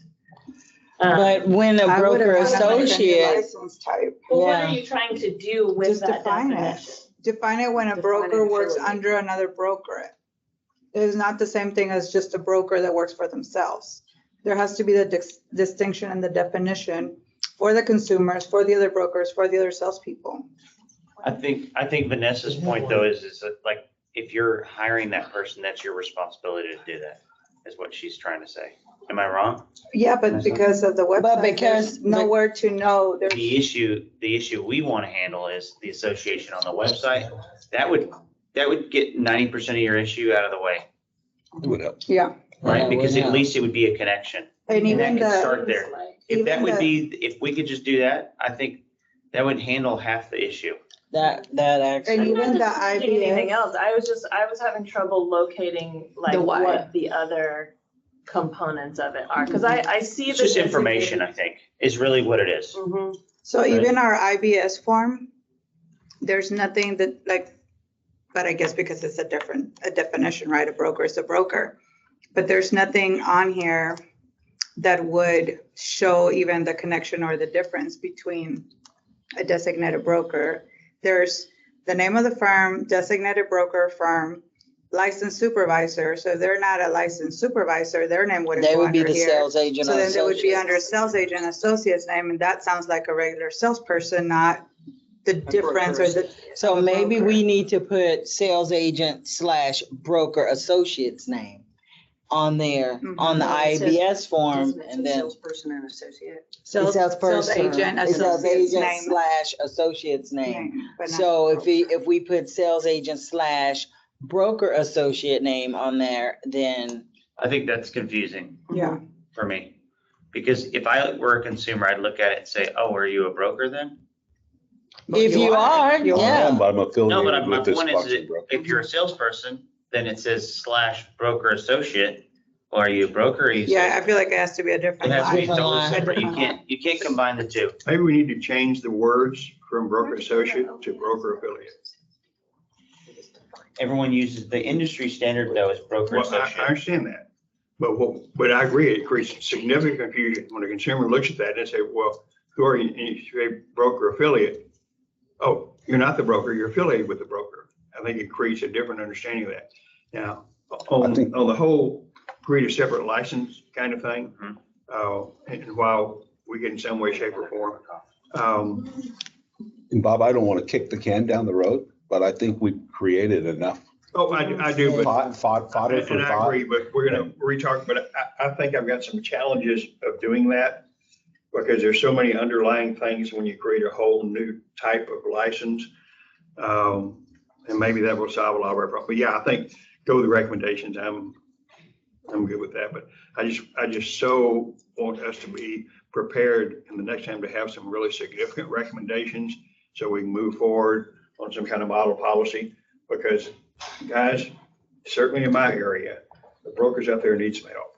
but when a I would've broker wanted like a new associate, License type. But what yeah. are you trying to do with Just that define it. definition? Define it when a Define broker it works fully. under another broker. It is not the same thing as just a broker that works for themselves. There has to be the distinction and the definition for the consumers, for the other brokers, for the other salespeople. I think Vanessa's point though is that like, if you're hiring that person, that's your responsibility to do that, is what she's trying to say. Am I wrong? Yeah, but because of the website, because- there's nowhere to know. There's, The issue we want to handle is the association on the website. That would get 90% of your issue out of the way, It would help. yeah, right? Yeah, Because would at help. least it would be a connection. and And even that could the, start there. If that even would the- be, if we could just do that, I think that would handle half the issue. that And actually, I'm even not the disputing anything IBS. else. I was having trouble locating like The why. what the other components of it are. Cause I see. It's the just information, I designated- think, is really what it is. Mhm. So Right. even our IBS form, there's nothing that like, but I guess because it's a definition, right? A broker is a broker. But there's nothing on here that would show even the connection or the difference between a designated broker. There's the name of the firm, designated broker firm, licensed supervisor, so they're not a licensed supervisor, their name wouldn't They go would be under the here. sales agent So or then they would be under associate. sales agent associate's name, and that sounds like a regular salesperson, not the difference or the. So a maybe broker. we need to put sales agent / broker associate's name on there, on the IBS form, and then. Salesperson and associate. Sales Salesperson, agent it's sales associate's agent name. / associate's name. But not So broker. if we put sales agent / broker associate name on there, then I think that's confusing Yeah, for me. Because if I were a consumer, I'd look at it and say, oh, are you a broker then? if you are, You are. yeah. But I'm No, but affiliated my with this point is, Buxton that broker. if you're a salesperson, then it says / broker associate. Well, are you a broker? Or are you yeah, I sales? feel like it has to be a It different has to be line. Different totally line. separate. You Different can't combine the two. Maybe we need to change the words from broker associate to broker affiliate. Everyone uses, the industry standard though is broker Well, I associate. understand that. But I agree, it creates significant confusion when a consumer looks at that and they say, well, who are you? And you say broker affiliate. Oh, you're not the broker, you're affiliated with the broker. I think it creates a different understanding of that. Now, on the whole, create a separate license kind of thing. And while we get in some way, shape or form. And Bob, I don't want to kick the can down the road, but I think we've created enough Oh, I do, but. fodder for And I thought. agree, but we're gonna re-talk, but I think I've got some challenges of doing that. Because there's so many underlying things when you create a whole new type of license. And maybe that will solve a lot of our problems. But yeah, I think go with the recommendations. I'm good with that, but I just so want us to be prepared in the next time to have some really significant recommendations so we can move forward on some kind of model policy. Because guys, certainly in my area, the brokers out there need some help.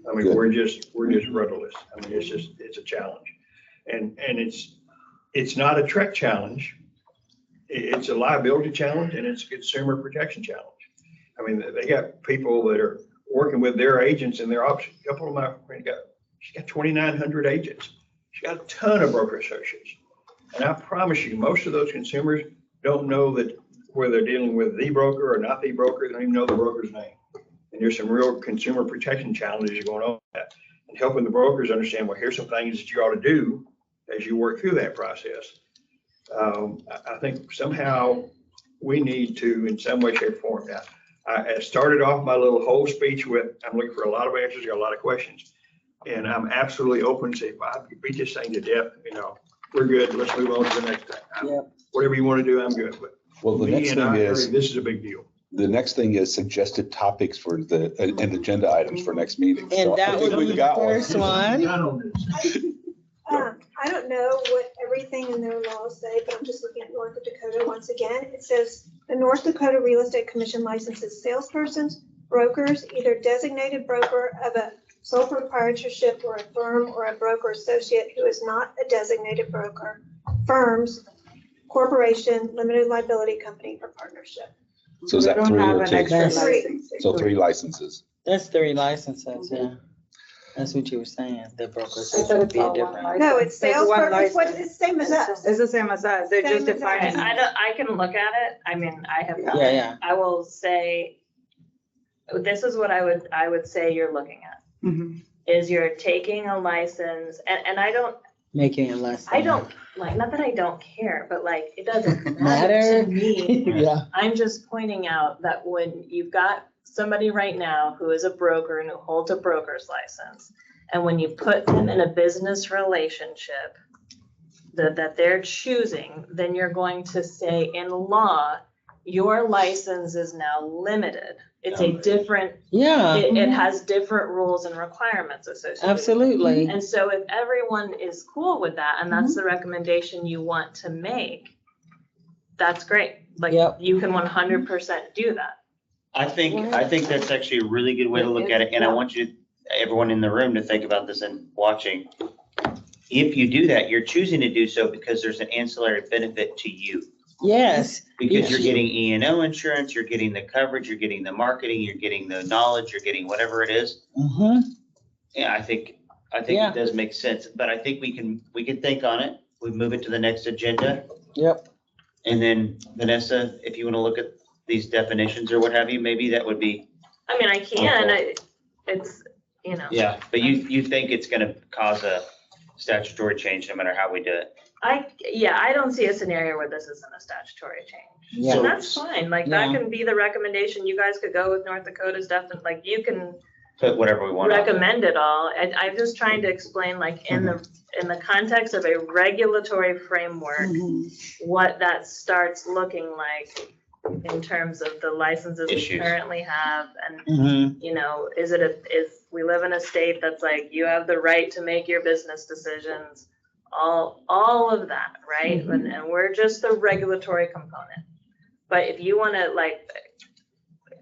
I mean, Good. we're just rudderless. I mean, it's a challenge. And it's not a Trek challenge. It's a liability challenge and it's a consumer protection challenge. I mean, they got people that are working with their agents in their office. A couple of my friends she's got 2,900 agents. She's got a ton of broker associates. And I promise you, most of those consumers don't know that whether they're dealing with the broker or not the broker, they don't even know the broker's name. And there's some real consumer protection challenges going on with that. And helping the brokers understand, well, here's some things that you ought to do as you work through that process. I think somehow we need to, in some way, shape, or form. Now, I started off my little whole speech with, I'm looking for a lot of answers, got a lot of questions. And I'm absolutely open to say, Bob, you beat this thing to death, we're good, let's move on to the next thing. Yep. Whatever you want to do, I'm good with. Well, the Me next and thing I is, agree, this is a big deal. the next thing is suggested topics for and agenda items for next meeting. So And I that think would be we've the got one. first one. I don't know what everything in their laws say, but I'm just looking at North Dakota once again. It says the North Dakota Real Estate Commission licenses salespersons, brokers, either designated broker of a sole proprietorship or a firm or a broker associate who is not a designated broker, firms, corporation, limited liability company, or partnership. So is They that don't 3 have or an 2? extra Three. license. So 3 licenses. That's 3 licenses, yeah. That's what you were saying, the broker I thought associate would it's be a all one different. license. No, it's There's sales, one it's what, license. it's same as us. It's the same as us. They're just Same as defining. us. I can look at it. I mean, I have. Yeah, yeah. I will say, this is what I would say you're looking at, Mhm. is you're taking a license, and I don't, Making it less. I than- don't, like, not that I don't care, but like, it doesn't matter Matter. to me. Yeah. I'm just pointing out that when you've got somebody right now who is a broker and who holds a broker's license, and when you put them in a business relationship that they're choosing, then you're going to say in law, your license is now limited. It's a different, Yeah, it has different rules and requirements associated with it. absolutely. And so if everyone is cool with that, and that's the recommendation you want to make, that's great. Like, Yep. you can 100% do that. I think that's actually a really good way to look at it, and I want everyone in the room to think about this and watching. If you do that, you're choosing to do so because there's an ancillary benefit to you. Yes. Because you're getting E&O insurance, you're getting the coverage, you're getting the marketing, you're getting the knowledge, you're getting whatever it is. Mm-hmm. Yeah, I think Yeah. it does make sense, but I think we can think on it. We move it to the next agenda. Yep. And then Vanessa, if you want to look at these definitions or what have you, maybe that would be, I mean, I can, it's, you know. yeah, but you think it's gonna cause a statutory change no matter how we do it? I don't see a scenario where this isn't a statutory change. Yeah. And that's fine, like, that Yeah. can be the recommendation, you guys could go with North Dakota's definitely, like, you can Put whatever we want. recommend it all, and I'm just trying to explain, like, in the context of a regulatory framework, what that starts looking like in terms of the licenses we Issues. currently have, and, Mhm. you know, is we live in a state that's like, you have the right to make your business decisions, all of that, right? And we're just the regulatory component. But if you wanna, like,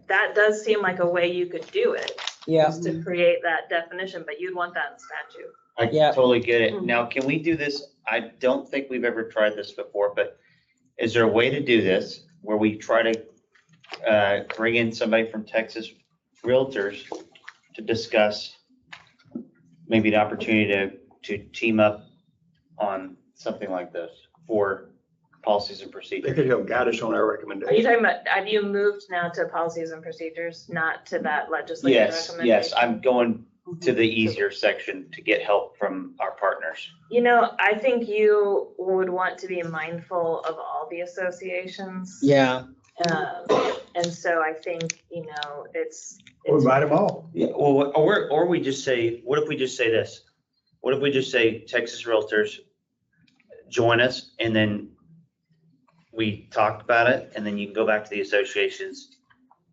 that does seem like a way you could do it, Yeah. is to create that definition, but you'd want that in statute. I Yeah. totally get it. Mhm. Now, can we do this? I don't think we've ever tried this before, but is there a way to do this where we try to bring in somebody from Texas Realtors to discuss maybe the opportunity to team up on something like this for policies and They procedures? could help guide us on our Are you recommendation. talking about, have you moved now to policies and procedures, not to that legislative Yes, recommendation? yes, I'm going to the easier section to get help from our partners. You know, I think you would want to be mindful of all the associations. Yeah. And so I think, you know, it's. Or invite them all. Yeah, well, or we just say, what if we just say this? What if we just say Texas Realtors, join us, and then we talked about it, and then you can go back to the associations,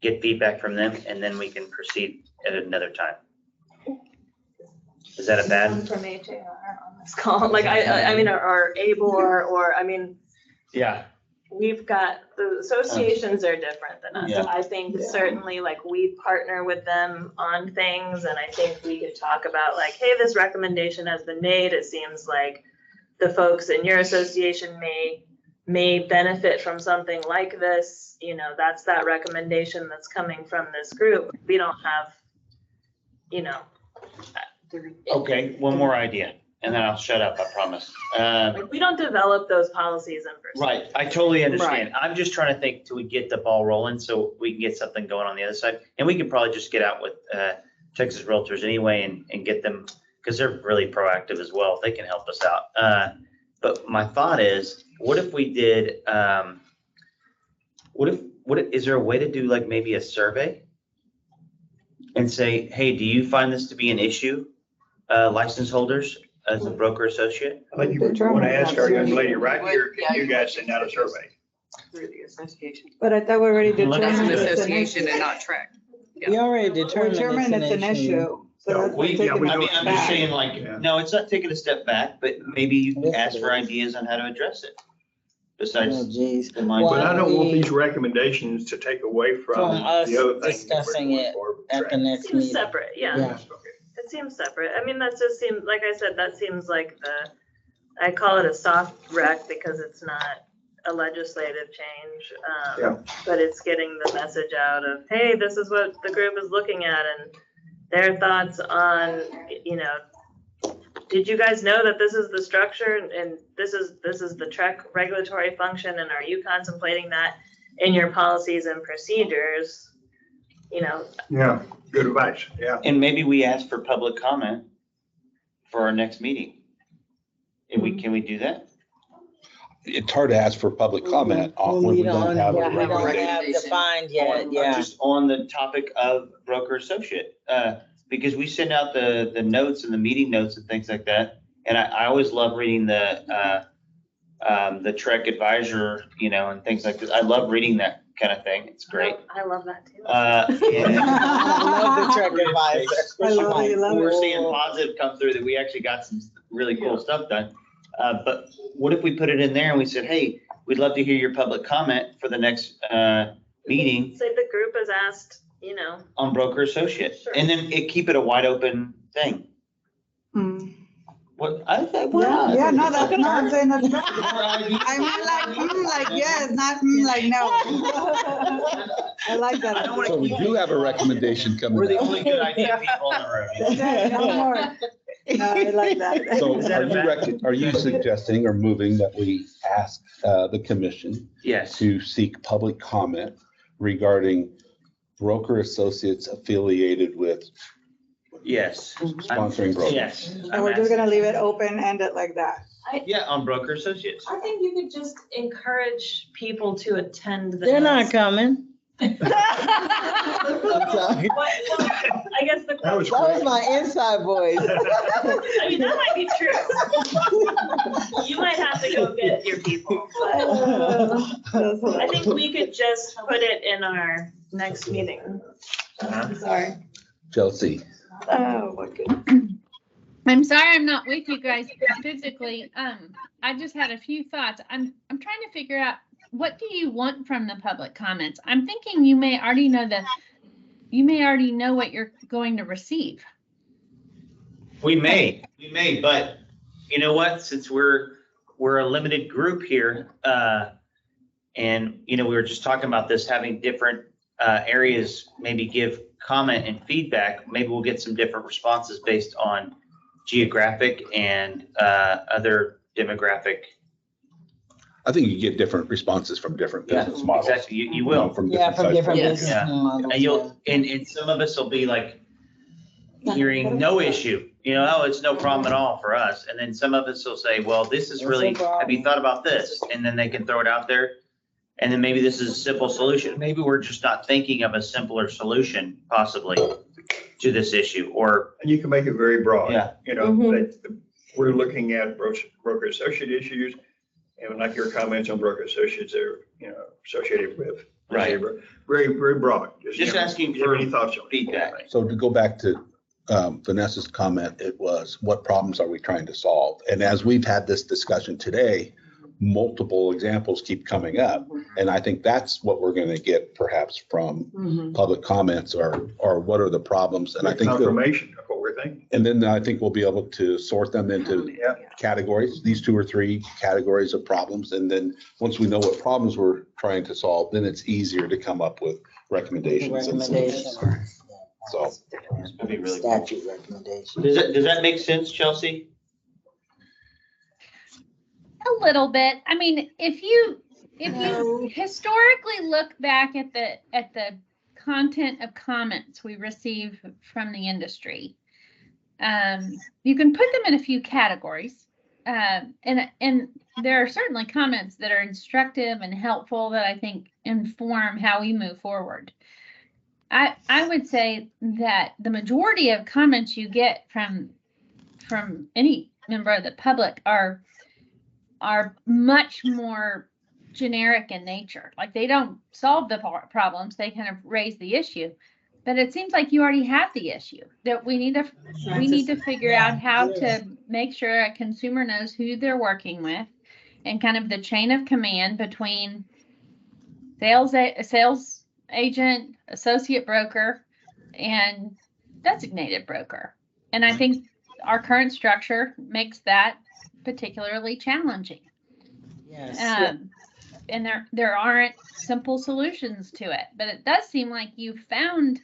get feedback from them, and then we can proceed at another time. Is that a Someone bad? from HAR on this call, like, I mean, or ABLE, or, I mean, Yeah. we've got, the associations are different than us. Yeah. I think certainly, like, we partner with them on things, and I think we could talk about, like, hey, this recommendation has been made, it seems like the folks in your association may benefit from something like this, you know, that's that recommendation that's coming from this group. We don't have, you know. Okay, one more idea, and then I'll shut up, I promise. Like, we don't develop those policies and procedures. Right, I totally understand. I'm just trying to think till we get the ball rolling so we can get something going on the other side. And we can probably just get out with Texas Realtors anyway and get them, because they're really proactive as well. They can help us out. But my thought is, what if we did, is there a way to do like maybe a survey? And say, hey, do you find this to be an issue, license holders as a broker associate? I think you want to ask our young lady right here, can you guys send out a survey? Through the association. But I thought we already Look, That's an determined it's an association issue. and not track. We already We determined determined it's an issue. So No, that's we- like yeah, taking we a I mean, I'm just back. saying like, Yeah. no, it's not taking a step back, but maybe you can Yes, ask it for is. ideas on how to address it. Oh, Besides geez. the mind. But I don't want we- these recommendations to take away from From us the other things. that we're discussing going it forward with At the track. next Seems meeting. separate, yeah. Yeah. Okay. It seems separate. I mean, that just seems, like I said, that seems like I call it a soft rec because it's not a legislative change. Yeah. But it's getting the message out of, hey, this is what the group is looking at and their thoughts on, you know, did you guys know that this is the structure and this is the TREC regulatory function, and are you contemplating that in your policies and procedures? You know, Yeah, good advice, yeah. And maybe we ask for public comment for our next meeting. Can we do that? It's hard to ask for public comment on when we don't have a We don't recommendation. have defined yet, On- yeah. Just on the topic of broker associate, because we send out the notes and the meeting notes and things like that. And I always love reading the TREC advisor, you know, and things like this. I love reading that kind of thing. It's great. I love that too. Yeah. I love the TREC advisor. I love it, you love We're it. seeing positive come through that we actually got some really cool stuff done. But what if we put it in there and we said, hey, we'd love to hear your public comment for the next meeting Say the group has asked, you know, on broker associate, Sure. and then keep it a wide open thing. Mm. What, I think, well. Yeah, no, that's not, I'm saying that's not. I I mean, like yes, not like no. I like that. I don't wanna So we do have a recommendation We're the coming up. only good idea people in the room. No more. No, I like that. So Is that are you suggesting or moving that we ask the commission Yes, to seek public comment regarding broker associates affiliated with Yes. sponsoring brokers. Yes. And we're just gonna leave it open-ended like that. Yeah, on broker associates. I think you could just encourage people to attend the. They're not coming. I Sorry. guess the. That was That was my inside voice. I mean, that might be true. You might have to go get your people, but I think we could just put it in our next meeting. Sorry. Chelsea, Oh, my goodness. I'm sorry I'm not with you guys physically. I just had a few thoughts. I'm trying to figure out, what do you want from the public comments? I'm thinking you may already know what you're going to receive. We may, but you know what? Since we're a limited group here, and we were just talking about this, having different areas maybe give comment and feedback. Maybe we'll get some different responses based on geographic and other demographic. I think you get different responses from different business models. Exactly. You will. From Yeah, from different sizes. business Yeah. models. And some of us will be like hearing no issue, oh, it's no problem at all for us. And then some of us will say, well, this is really, have you thought about this? And then they can throw it out there. And then maybe this is a simple solution. Maybe we're just not thinking of a simpler solution possibly to this issue, or. And you can make it very broad. Yeah. That we're looking at broker associate issues, and like your comments on broker associates are, associated with. Right. Very, very broad. Just asking do you have for any thoughts on it? feedback. So to go back to Vanessa's comment, it was, what problems are we trying to solve? And as we've had this discussion today, multiple examples keep coming up. And I think that's what we're going to get perhaps from public comments, or what are the problems? And I think Confirmation of what we're thinking. and then I think we'll be able to sort them into categories, these 2 or 3 categories of problems. And then once we know what problems we're trying to solve, then it's easier to come up with recommendations. and solutions. So That'd be really cool. Statute recommendations. Does that make sense, Chelsea? A little bit. I mean, if you historically look back at the content of comments we receive from the industry, you can put them in a few categories. And there are certainly comments that are instructive and helpful that I think inform how we move forward. I would say that the majority of comments you get from any member of the public are much more generic in nature. Like, they don't solve the problems, they kind of raise the issue. But it seems like you already have the issue, that we need to figure out how to make sure a consumer knows who they're working with, and kind of the chain of command between sales agent, associate broker, and designated broker. And I think our current structure makes that particularly challenging. Yes. And there aren't simple solutions to it, but it does seem like you found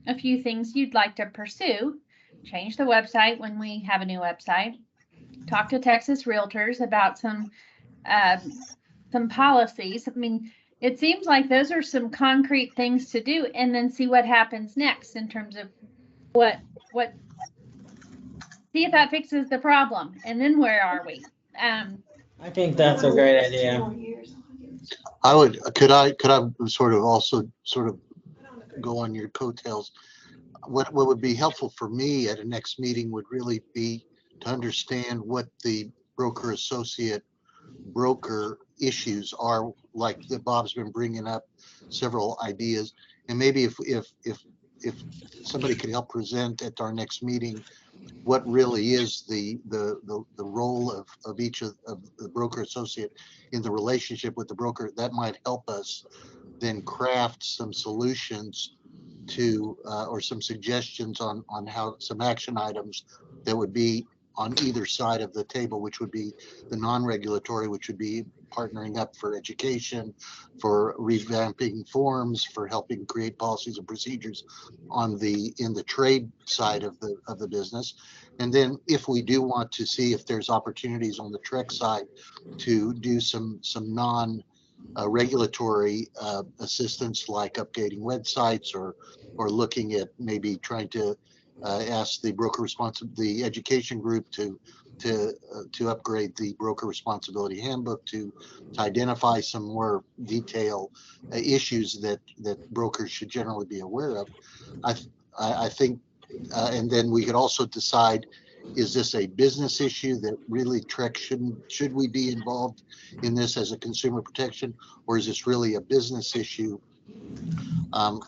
a few things you'd like to pursue. Change the website when we have a new website. Talk to Texas Realtors about some policies. I mean, it seems like those are some concrete things to do, and then see what happens next in terms of what see if that fixes the problem, and then where are we? I think that's a great idea. Could I sort of go on your coattails? What would be helpful for me at a next meeting would really be to understand what the broker associate broker issues are, like that Bob's been bringing up several ideas. And maybe if somebody could help present at our next meeting what really is the role of each of the broker associate in the relationship with the broker, that might help us then craft some solutions to or some suggestions on how some action items that would be on either side of the table, which would be the non-regulatory, which would be partnering up for education, for revamping forms, for helping create policies and procedures in the trade side of the business. And then if we do want to see if there's opportunities on the Trek side to do some regulatory assistance like updating websites or looking at maybe trying to ask the the education group to upgrade the broker responsibility handbook to identify some more detailed issues that brokers should generally be aware of. I think, and then we could also decide, is this a business issue that really Trek should we be involved in this as a consumer protection, or is this really a business issue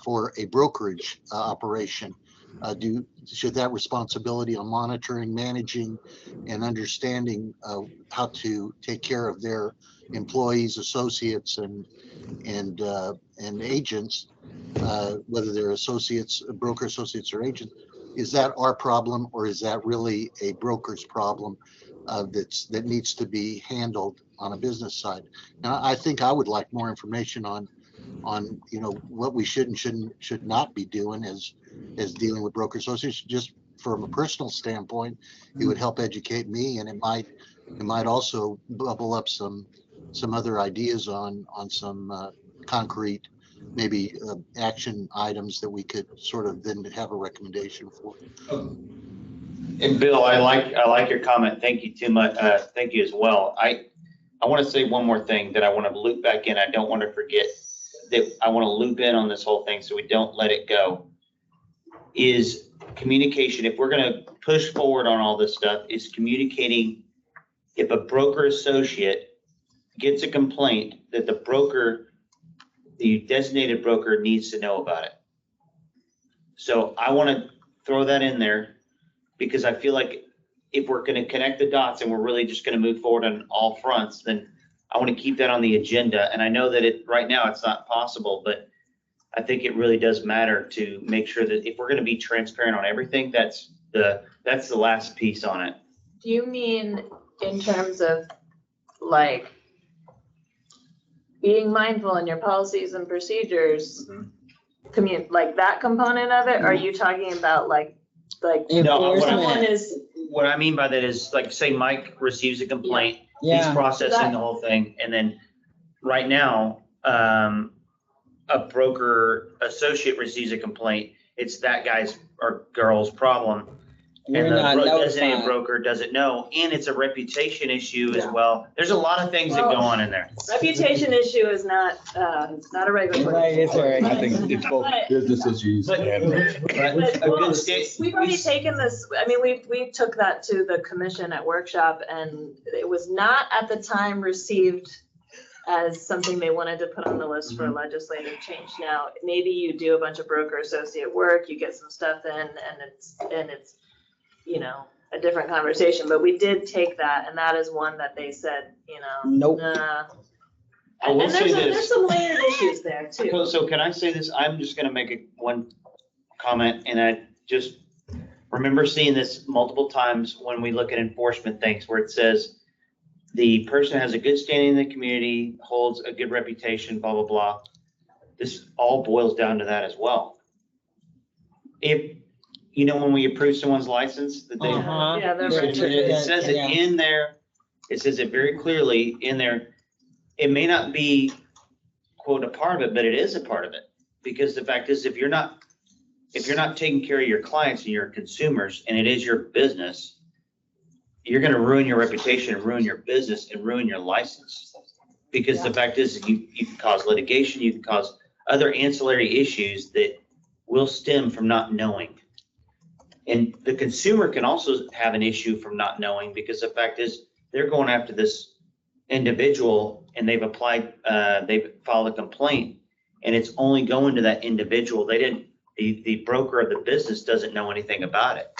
for a brokerage operation? Should that responsibility on monitoring, managing, and understanding how to take care of their employees, associates, and agents, whether they're associates, broker associates, or agents, is that our problem, or is that really a broker's problem that needs to be handled on a business side? Now, I think I would like more information on what we should and should not be doing as dealing with broker associates. Just from a personal standpoint, it would help educate me, and it might also bubble up some other ideas on some concrete maybe action items that we could sort of then have a recommendation for. And Bill, I like your comment. Thank you too much. Thank you as well. I want to say one more thing that I want to loop back in. I don't want to forget that I want to loop in on this whole thing so we don't let it go. Is communication. If we're going to push forward on all this stuff, is communicating. If a broker associate gets a complaint, that the designated broker needs to know about it. So I want to throw that in there because I feel like if we're going to connect the dots and we're really just going to move forward on all fronts, then I want to keep that on the agenda. And I know that right now it's not possible, but I think it really does matter to make sure that if we're going to be transparent on everything, that's the last piece on it. Do you mean in terms of like being mindful in your policies and procedures, like that component of it? Or are you talking about like what I mean by that is, like, say Mike receives a complaint, he's processing the whole thing, and then right now, a broker associate receives a complaint, it's that guy's or girl's problem. And the designated broker doesn't know, and it's a reputation issue as well. There's a lot of things that go on in there. Reputation issue is not a regulatory. I think it's both business issues and. We've already taken this, I mean, we took that to the commission at workshop, and it was not at the time received as something they wanted to put on the list for legislative change. Now, maybe you do a bunch of broker associate work, you get some stuff in, and it's a different conversation, but we did take that, and that is one that they said, nope. Nah. I will And say there's some layered issues there too. So can I say this? I'm just going to make one comment, and I just remember seeing this multiple times when we look at enforcement things, where it says the person has a good standing in the community, holds a good reputation, blah, blah, blah. This all boils down to that as well. If when we approve someone's license, that they, it says it in there, it says it very clearly in there. It may not be, quote, a part of it, but it is a part of it. Because the fact is, if you're not taking care of your clients and your consumers, and it is your business, you're going to ruin your reputation, ruin your business, and ruin your license. Because the fact is, you can cause litigation, you can cause other ancillary issues that will stem from not knowing. And the consumer can also have an issue from not knowing, because the fact is they're going after this individual and they've filed a complaint, and it's only going to that individual. The broker of the business doesn't know anything about it.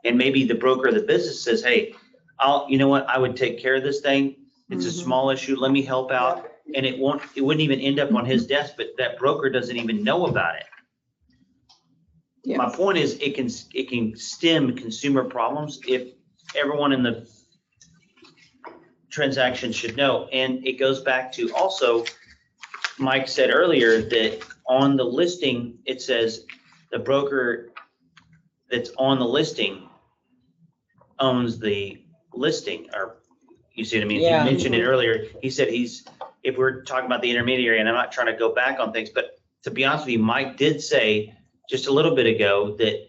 And maybe the broker of the business says, hey, I would take care of this thing. It's a small issue. Let me help out. And it wouldn't even end up on his desk, but that broker doesn't even know about it. Yes. My point is, it can stem consumer problems if everyone in the transaction should know. And it goes back to also, Mike said earlier that on the listing, it says the broker that's on the listing owns the listing, or you see what I mean? He mentioned it earlier. He said he's if we're talking about the intermediary, and I'm not trying to go back on things, but to be honest with you, Mike did say just a little bit ago that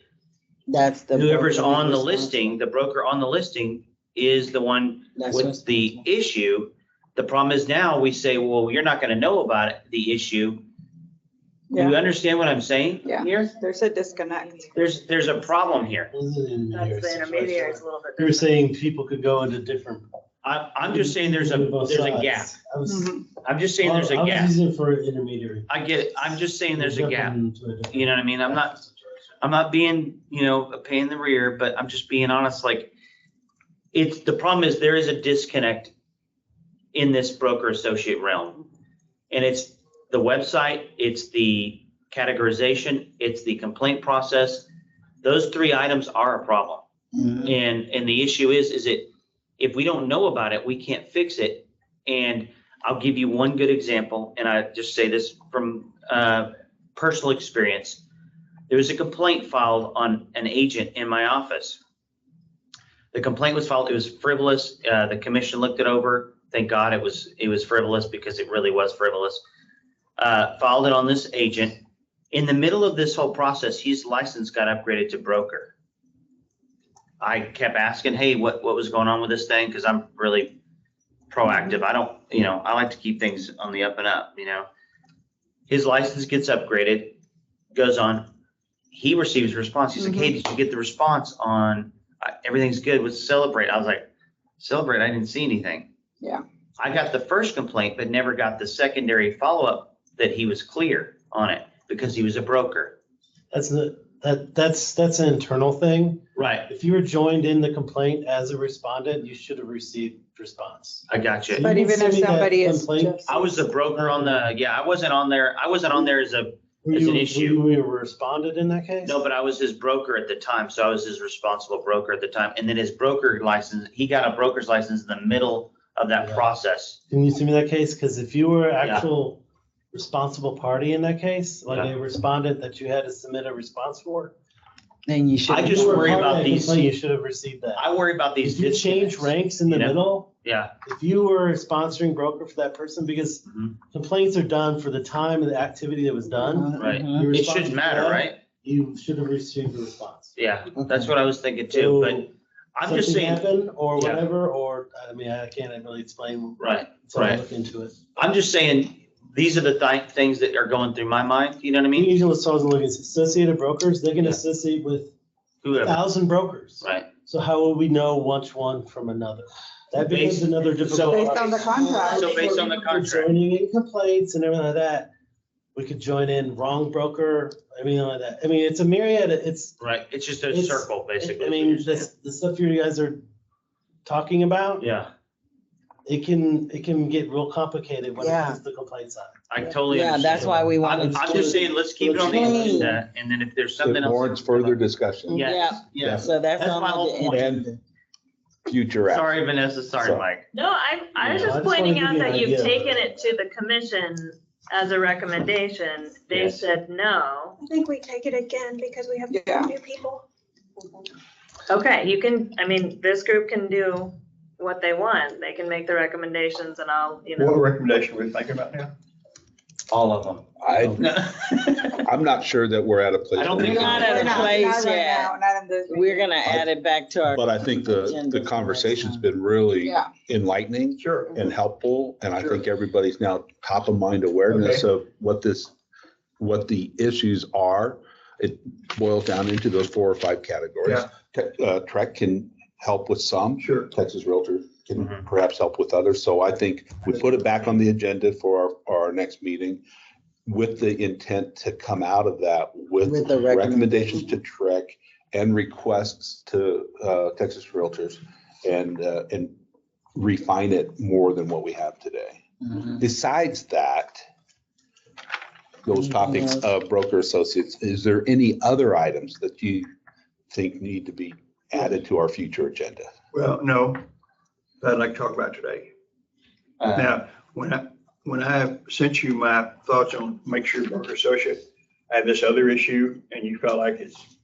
That's the. whoever's broker on the responsible. listing, the broker on the listing is the one That's with the responsible. issue. The problem is now we say, well, you're not gonna know about it, the issue. Do you Yeah. understand what I'm saying Yeah. here? There's a disconnect. There's a problem here. That's the intermediary is a little bit You were different. saying people could go into different. I'm just saying there's a both gap. sides. I was- Mhm. I'm just saying there's a I was gap. using it for intermediary. I get it. I'm just saying there's a gap. Jumping into a different- You know what I mean? I'm not being, a pain in the rear, but I'm just being honest, like, the problem is there is a disconnect in this broker associate realm. And it's the website, it's the categorization, it's the complaint process. Those 3 items are a problem. Mhm. And the issue is if we don't know about it, we can't fix it. And I'll give you one good example, and I just say this from personal experience. There was a complaint filed on an agent in my office. The complaint was filed, it was frivolous. The commission looked it over. Thank God it was frivolous, because it really was frivolous. Filed it on this agent. In the middle of this whole process, his license got upgraded to broker. I kept asking, hey, what was going on with this thing? Because I'm really proactive. I don't, I like to keep things on the up and up, His license gets upgraded, goes on. He receives a response. He's like, hey, did you get the response on everything's good with Celebrate? I was like, Celebrate? I didn't see anything. Yeah. I got the first complaint, but never got the secondary follow-up that he was clear on it because he was a broker. That's an internal thing. Right. If you were joined in the complaint as a respondent, you should have received response. I got you. So But you can even if send me that somebody is complaint. just- I was the broker on I wasn't on there. I wasn't on there as an issue. Were you responded in that case? No, but I was his broker at the time, so I was his responsible broker at the time. And then his broker license, he got a broker's license in the middle of that Yeah. process. Can you send me that case? Because if you were actual responsible party in that case, like a respondent that you had to submit a response for. Then you should. I just you were worry part of about that these. complaint, You should have received that. I worry about these. If you change disconnects. ranks in the you know? middle, Yeah. if you were a sponsoring broker for that person, because Mhm. complaints are done for the time and the activity that was done. Right. Mhm. You're It responsible shouldn't for matter, that, right? You should have received a response. Yeah, that's what I was thinking too, but I'm just Something saying, happened or Yeah. whatever, or, I mean, I can't really explain. right, So I right. look into it. I'm just saying, these are the things that are going through my mind, you know what I We mean? usually start looking at associated brokers, they can Yeah. associate with Whoever, 1,000 brokers. right? So how will we know which one from another? That becomes Based- another so- difficult. Based on the contract. So based on the contract, Joining in complaints and everything like that, we could join in wrong broker, everything like that. I mean, it's a myriad, right, it's just a It's- circle, basically. I is what mean, you're saying. the stuff you guys are talking about, Yeah, it can get real complicated when it Yeah. comes to the complaint side. I totally Yeah, understand. that's why we I'm, wanted. I'm just saying, let's keep it on the Clean. agenda, and then if there's something It else. warrants further discussion, Yes, yes. So that's That's on my whole the point. agenda. future action. Sorry, Vanessa, sorry, So- Mike. No, I was Yeah, I just just wanna pointing give out you an that you've idea. taken it to the commission as a recommendation. They Yes. said no. I think we take it again because we have Yeah. new people. Okay, this group can do what they want. They can make the recommendations and I'll, What recommendation are we thinking about now? All of them. I'm not sure that we're at a place. I don't where think we We're not can- at a Not place right yet. now, not in this We're meeting. gonna add it back to our. But I think the agenda for next conversation's time. been really Yeah. enlightening Sure. and helpful. And I Sure. think everybody's now top of mind awareness of what the issues are. It boils down into those 4 or 5 categories. Trek can help with some. Sure. Texas Realtor can Mhm. perhaps help with others. So I think we put it back on the agenda for our next meeting with the intent to come out of that with With the recommendations to Trek and requests to Texas Realtors and refine it more than what we have today. Mhm. Besides that, those Anything topics else? of broker associates, is there any other items that you think need to be added to our future agenda? Well, no, that I'd like to talk about today. Uh, Now, when I sent you my thoughts on make sure broker associate, I had this other issue and you felt like it's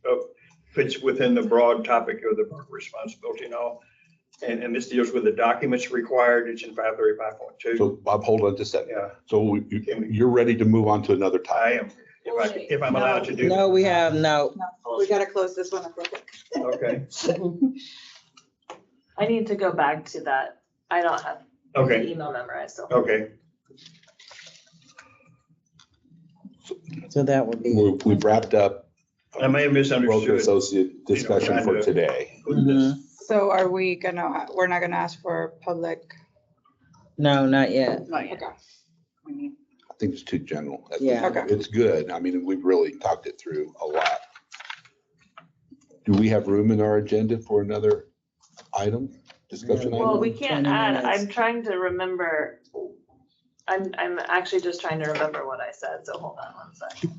fits within the broad topic of the broker responsibility and all. And this deals with the documents required. It's in 535.2. So Bob, hold on just a second. Yeah, So you're ready to move on to another I topic? am, if I'm allowed to do that. No, we have, no. No, we gotta close this one up real quick. Okay, I need to go back to that. I don't have the okay, email memorized, so. okay. So that would be. We've wrapped up I may have broker misunderstood. associate discussion trying for to- today. Mhm. So are we gonna, we're not gonna ask for public? No, not yet. Not yet. Okay. I think it's too general. Yeah. Okay. It's good. I mean, we've really talked it through a lot. Do we have room in our agenda for another item, discussion Yeah. Well, item? we can't 20 add, minutes. I'm trying to remember, I'm actually just trying to remember what I said, so hold on one sec.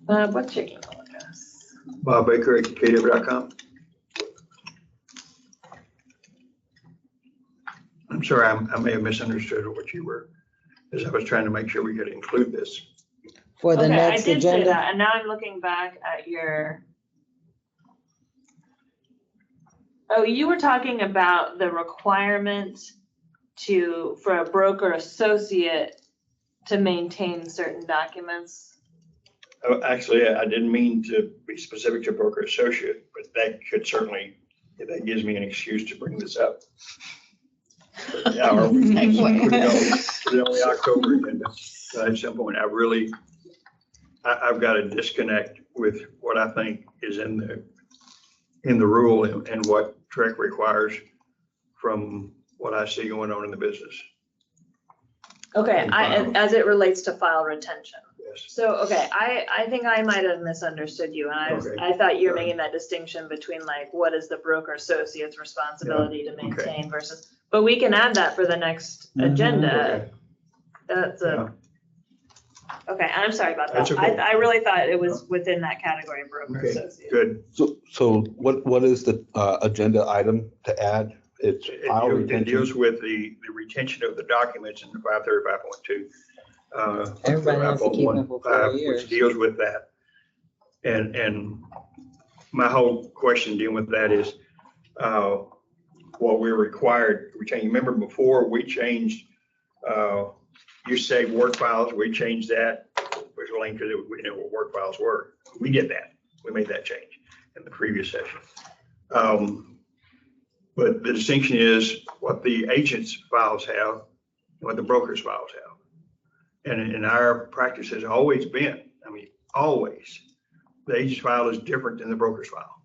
What's your email address? Bob Baker at KW.com. I'm sorry, I may have misunderstood what you were, as I was trying to make sure we could include this. For the Okay, I next did say agenda. that, and now I'm looking back at your. Oh, you were talking about the requirement for a broker associate to maintain certain documents. Actually, I didn't mean to be specific to broker associate, but that could certainly, if that gives me an excuse to bring this up. Yeah, or we can put it on the October agenda. So at some point, I've got a disconnect with what I think is in the rule and what Trek requires from what I see going on in the business. Okay, as it relates to file retention. Yes. So, okay, I think I might have misunderstood you, and Okay. I thought you were making that distinction between like, what is the broker associate's responsibility to maintain versus, but we can add that for the next Mhm. agenda. Okay. That's Yeah. okay, I'm sorry about That's that. okay. I really thought it was within that category of broker Okay, associate. good. So what is the agenda item to add? It's file It retention. deals with the retention of the documents in the 535.2. Everybody has to keep them for 4 years. Which deals with that. And my whole question dealing with that is what we're required to retain. Remember before we changed, you say work files, we changed that, which linked to it, we didn't know what work files were. We did that. We made that change in the previous session. But the distinction is what the agent's files have and what the broker's files have. And in our practice has always been, I mean, always, the agent's file is different than the broker's file.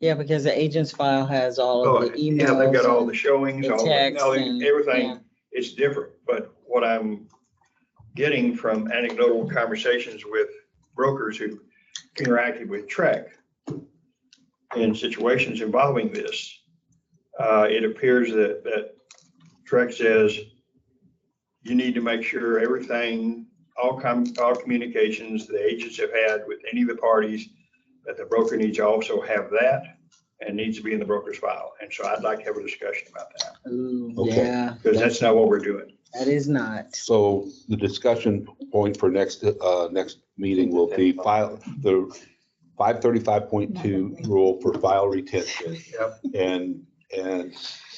Yeah, because the agent's file has all Oh, of the yeah, they've got all emails. the showings, the all text and- yeah. everything, it's different. But what I'm getting from anecdotal conversations with brokers who interacted with Trek in situations involving this, it appears that Trek says you need to make sure everything, all communications the agents have had with any of the parties, that the broker needs to also have that and needs to be in the broker's file. And so I'd like to have a discussion about that, Ooh, Okay. yeah, because that's not what we're doing. that is not. So the discussion point for next meeting will be the 535.2 rule for file retention. Yep. And,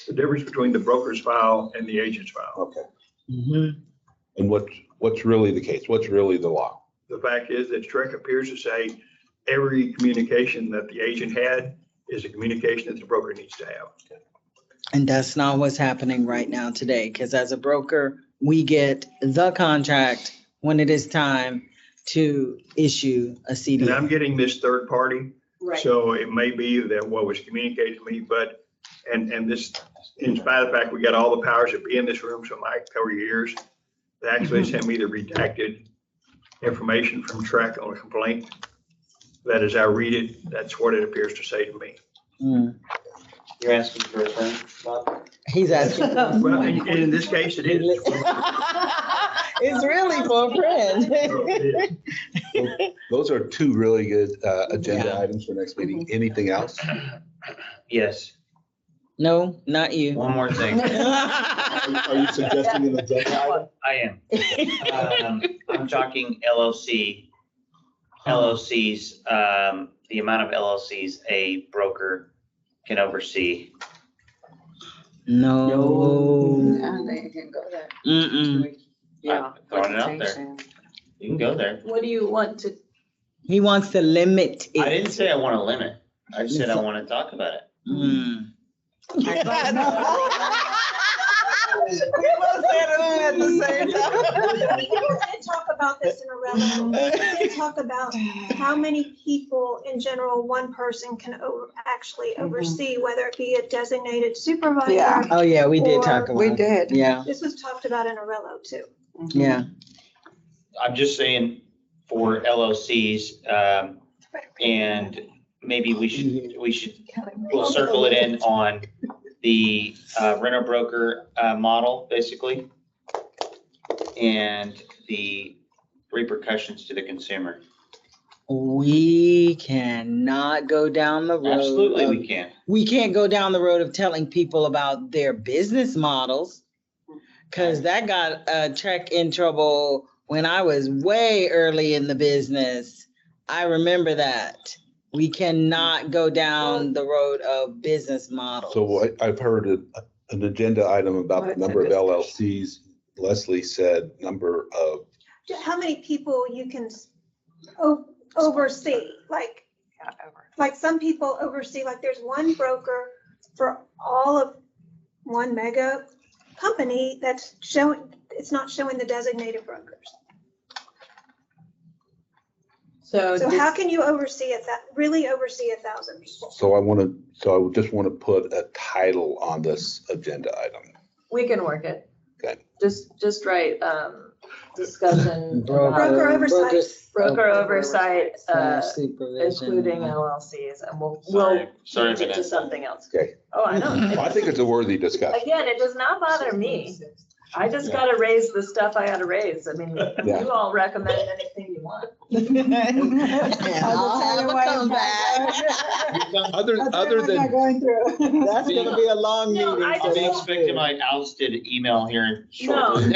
The difference between the broker's file and the agent's file. okay. Mhm. And what's really the case? What's really the law? The fact is that Trek appears to say every communication that the agent had is a communication that the broker needs to have. And that's not what's happening right now today, because as a broker, we get the contract when it is time to issue a And CD. I'm getting this third party, Right. so it may be that what was communicated to me, but, and this, in spite of the fact we got all the powers to be in this room, so Mike, over years, they actually sent me the redacted information from Trek on a complaint. That as I read it, that's what it appears to say to me. Mm. You're asking for a friend, Bob? He's asking. Well, and in this case, it is. It's really for a friend. Those are two really good agenda Yeah. items for next meeting. Anything else? Yes, No, not you. one more thing. Are you suggesting an agenda item? I am. I'm talking LLC LLCs, the amount of LLCs a broker can oversee. No. Yeah, they can go there. Mm-mm. Yeah. Throwing it out there. You can go there. What do you want to, He wants to limit it. I didn't say I want to limit. I just said I want to talk about it. Mm. We both said it at the same time. We did talk about this in a relevant, we did talk about how many people in general one person can actually oversee, whether it be a designated supervisor. Yeah. Oh, yeah, we did talk about We it. did. Yeah, This was talked about in Arello too. yeah. I'm just saying for LLCs, and maybe we should, we'll circle it in on the renter broker model, basically, and the repercussions to the consumer. We cannot go down the road. Absolutely, of- we can. We can't go down the road of telling people about their business models. Cause that got Trek in trouble when I was way early in the business. I remember that. We cannot go down the road of business models. So I've heard an agenda item about the number of LLCs. Leslie said number of, How many people you can oversee, like some people oversee, like there's one broker for all of one mega company that's showing, it's not showing the designated brokers. so So how can you oversee really oversee 1,000 people? so I just want to put a title on this agenda item. we can work it. Okay. Just write, discussion. Broker oversight. Broker oversight, Supervision. including LLCs, and we'll Sorry, change it to Vanessa. something else. Okay. Oh, I know. I think it's a worthy discussion. Again, it does not bother me. I just gotta raise the stuff I gotta raise. I mean, Yeah. you all recommend anything you want. I'll have a comeback. Other than, Going through. That's gonna be a long No, meeting. I so I'll be that's expecting good. my ousted email here No. shortly.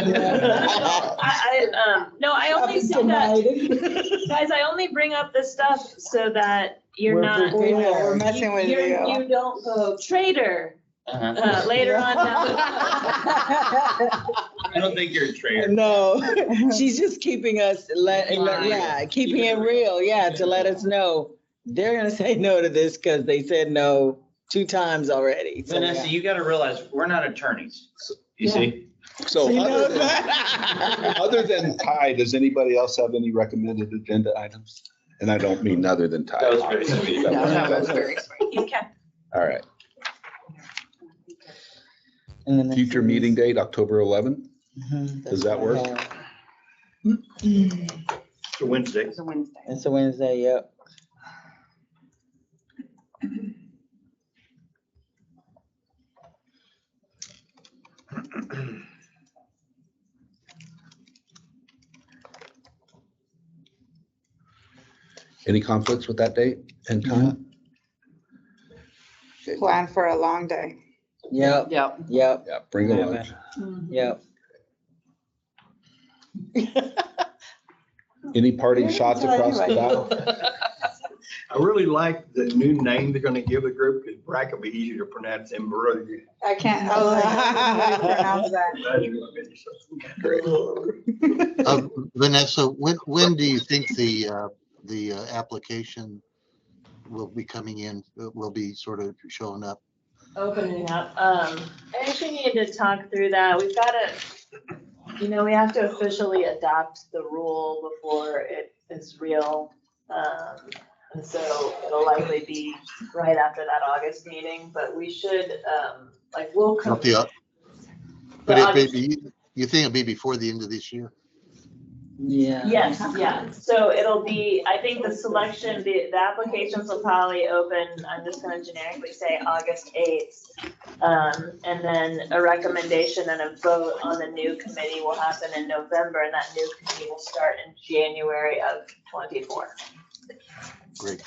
I only say that, guys, I only bring up this stuff so that you're We're not. prepared. We're messing with you. You don't go traitor Uh-huh. later on down the. I don't think you're a traitor. No, she's just keeping us, keeping it real, to let us know. They're gonna say no to this because they said no 2 times already. So, Vanessa, you gotta realize, we're not attorneys, you see? so She other knows than, that. other than Ty, does anybody else have any recommended agenda items? And I don't mean other than Ty. That was very sweet. No, that was very sweet. Okay. All right. And then Future meeting date, October 11th. Mhm, Does that work? It's a Wednesday. It's a Wednesday. It's a Wednesday, yep. Any conflicts with that date and time? Okay. Plan for a long day. Yep, Yep. yep, Yeah, bring a Yeah, lunch. yep. Any parting shots across the bow? I really like the new name they're gonna give the group, because BRWG will be easier to pronounce than BRWG. I can't, pronounce that. Vanessa, when do you think the application will be coming in, will be sort of showing up? Opening up, I actually need to talk through that. We've gotta, we have to officially adopt the rule before it is real. And so it'll likely be right after that August meeting, but we should, we'll come. Help you out. But it may be, you think it'll be before the end of this year? Yeah. Yes, yeah. So it'll be, I think the selection, the applications will probably open, I'm just gonna generically say August 8th. And then a recommendation and a vote on the new committee will happen in November, and that new committee will start in January of 24. Great.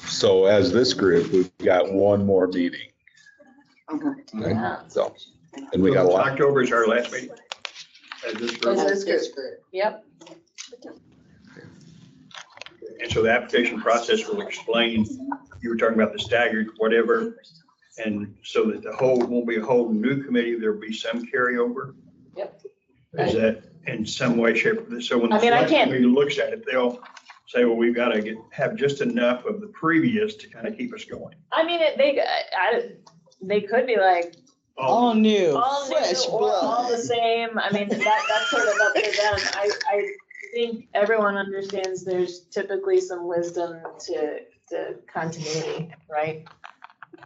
So as this group, we've got one more meeting. Okay, Yeah. so, and we got a lot. October is our last meeting. As this group. As this group. Yep. And so the application process will explain, you were talking about the staggered, whatever. And so that the whole, won't be a whole new committee, there'll be some carryover. Yep. Is that in some way, shape, so when the I mean, I select can't- committee looks at it, they'll say, well, we've got to have just enough of the previous to kind of keep us going. I mean, they could be like, All new, all fresh new or all the blood. same. I mean, that's sort of up to them. I think everyone understands there's typically some wisdom to continuity, right?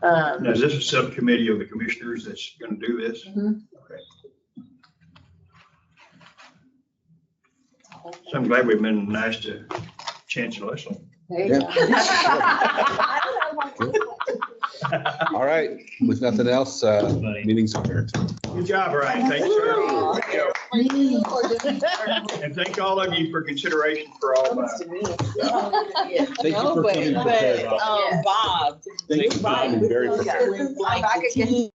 Now, is this a subcommittee of the commissioners that's going to do this? Mhm. Okay. So I'm glad we've been nice to Chancellor Leslie. There you go. All right, with nothing else, meeting's adjourned. Good job, Ryan. Thanks, sir. And thank all of you for consideration for all that. Thank you No, for but, coming prepared. Bob. Thank you for coming very prepared. Like the team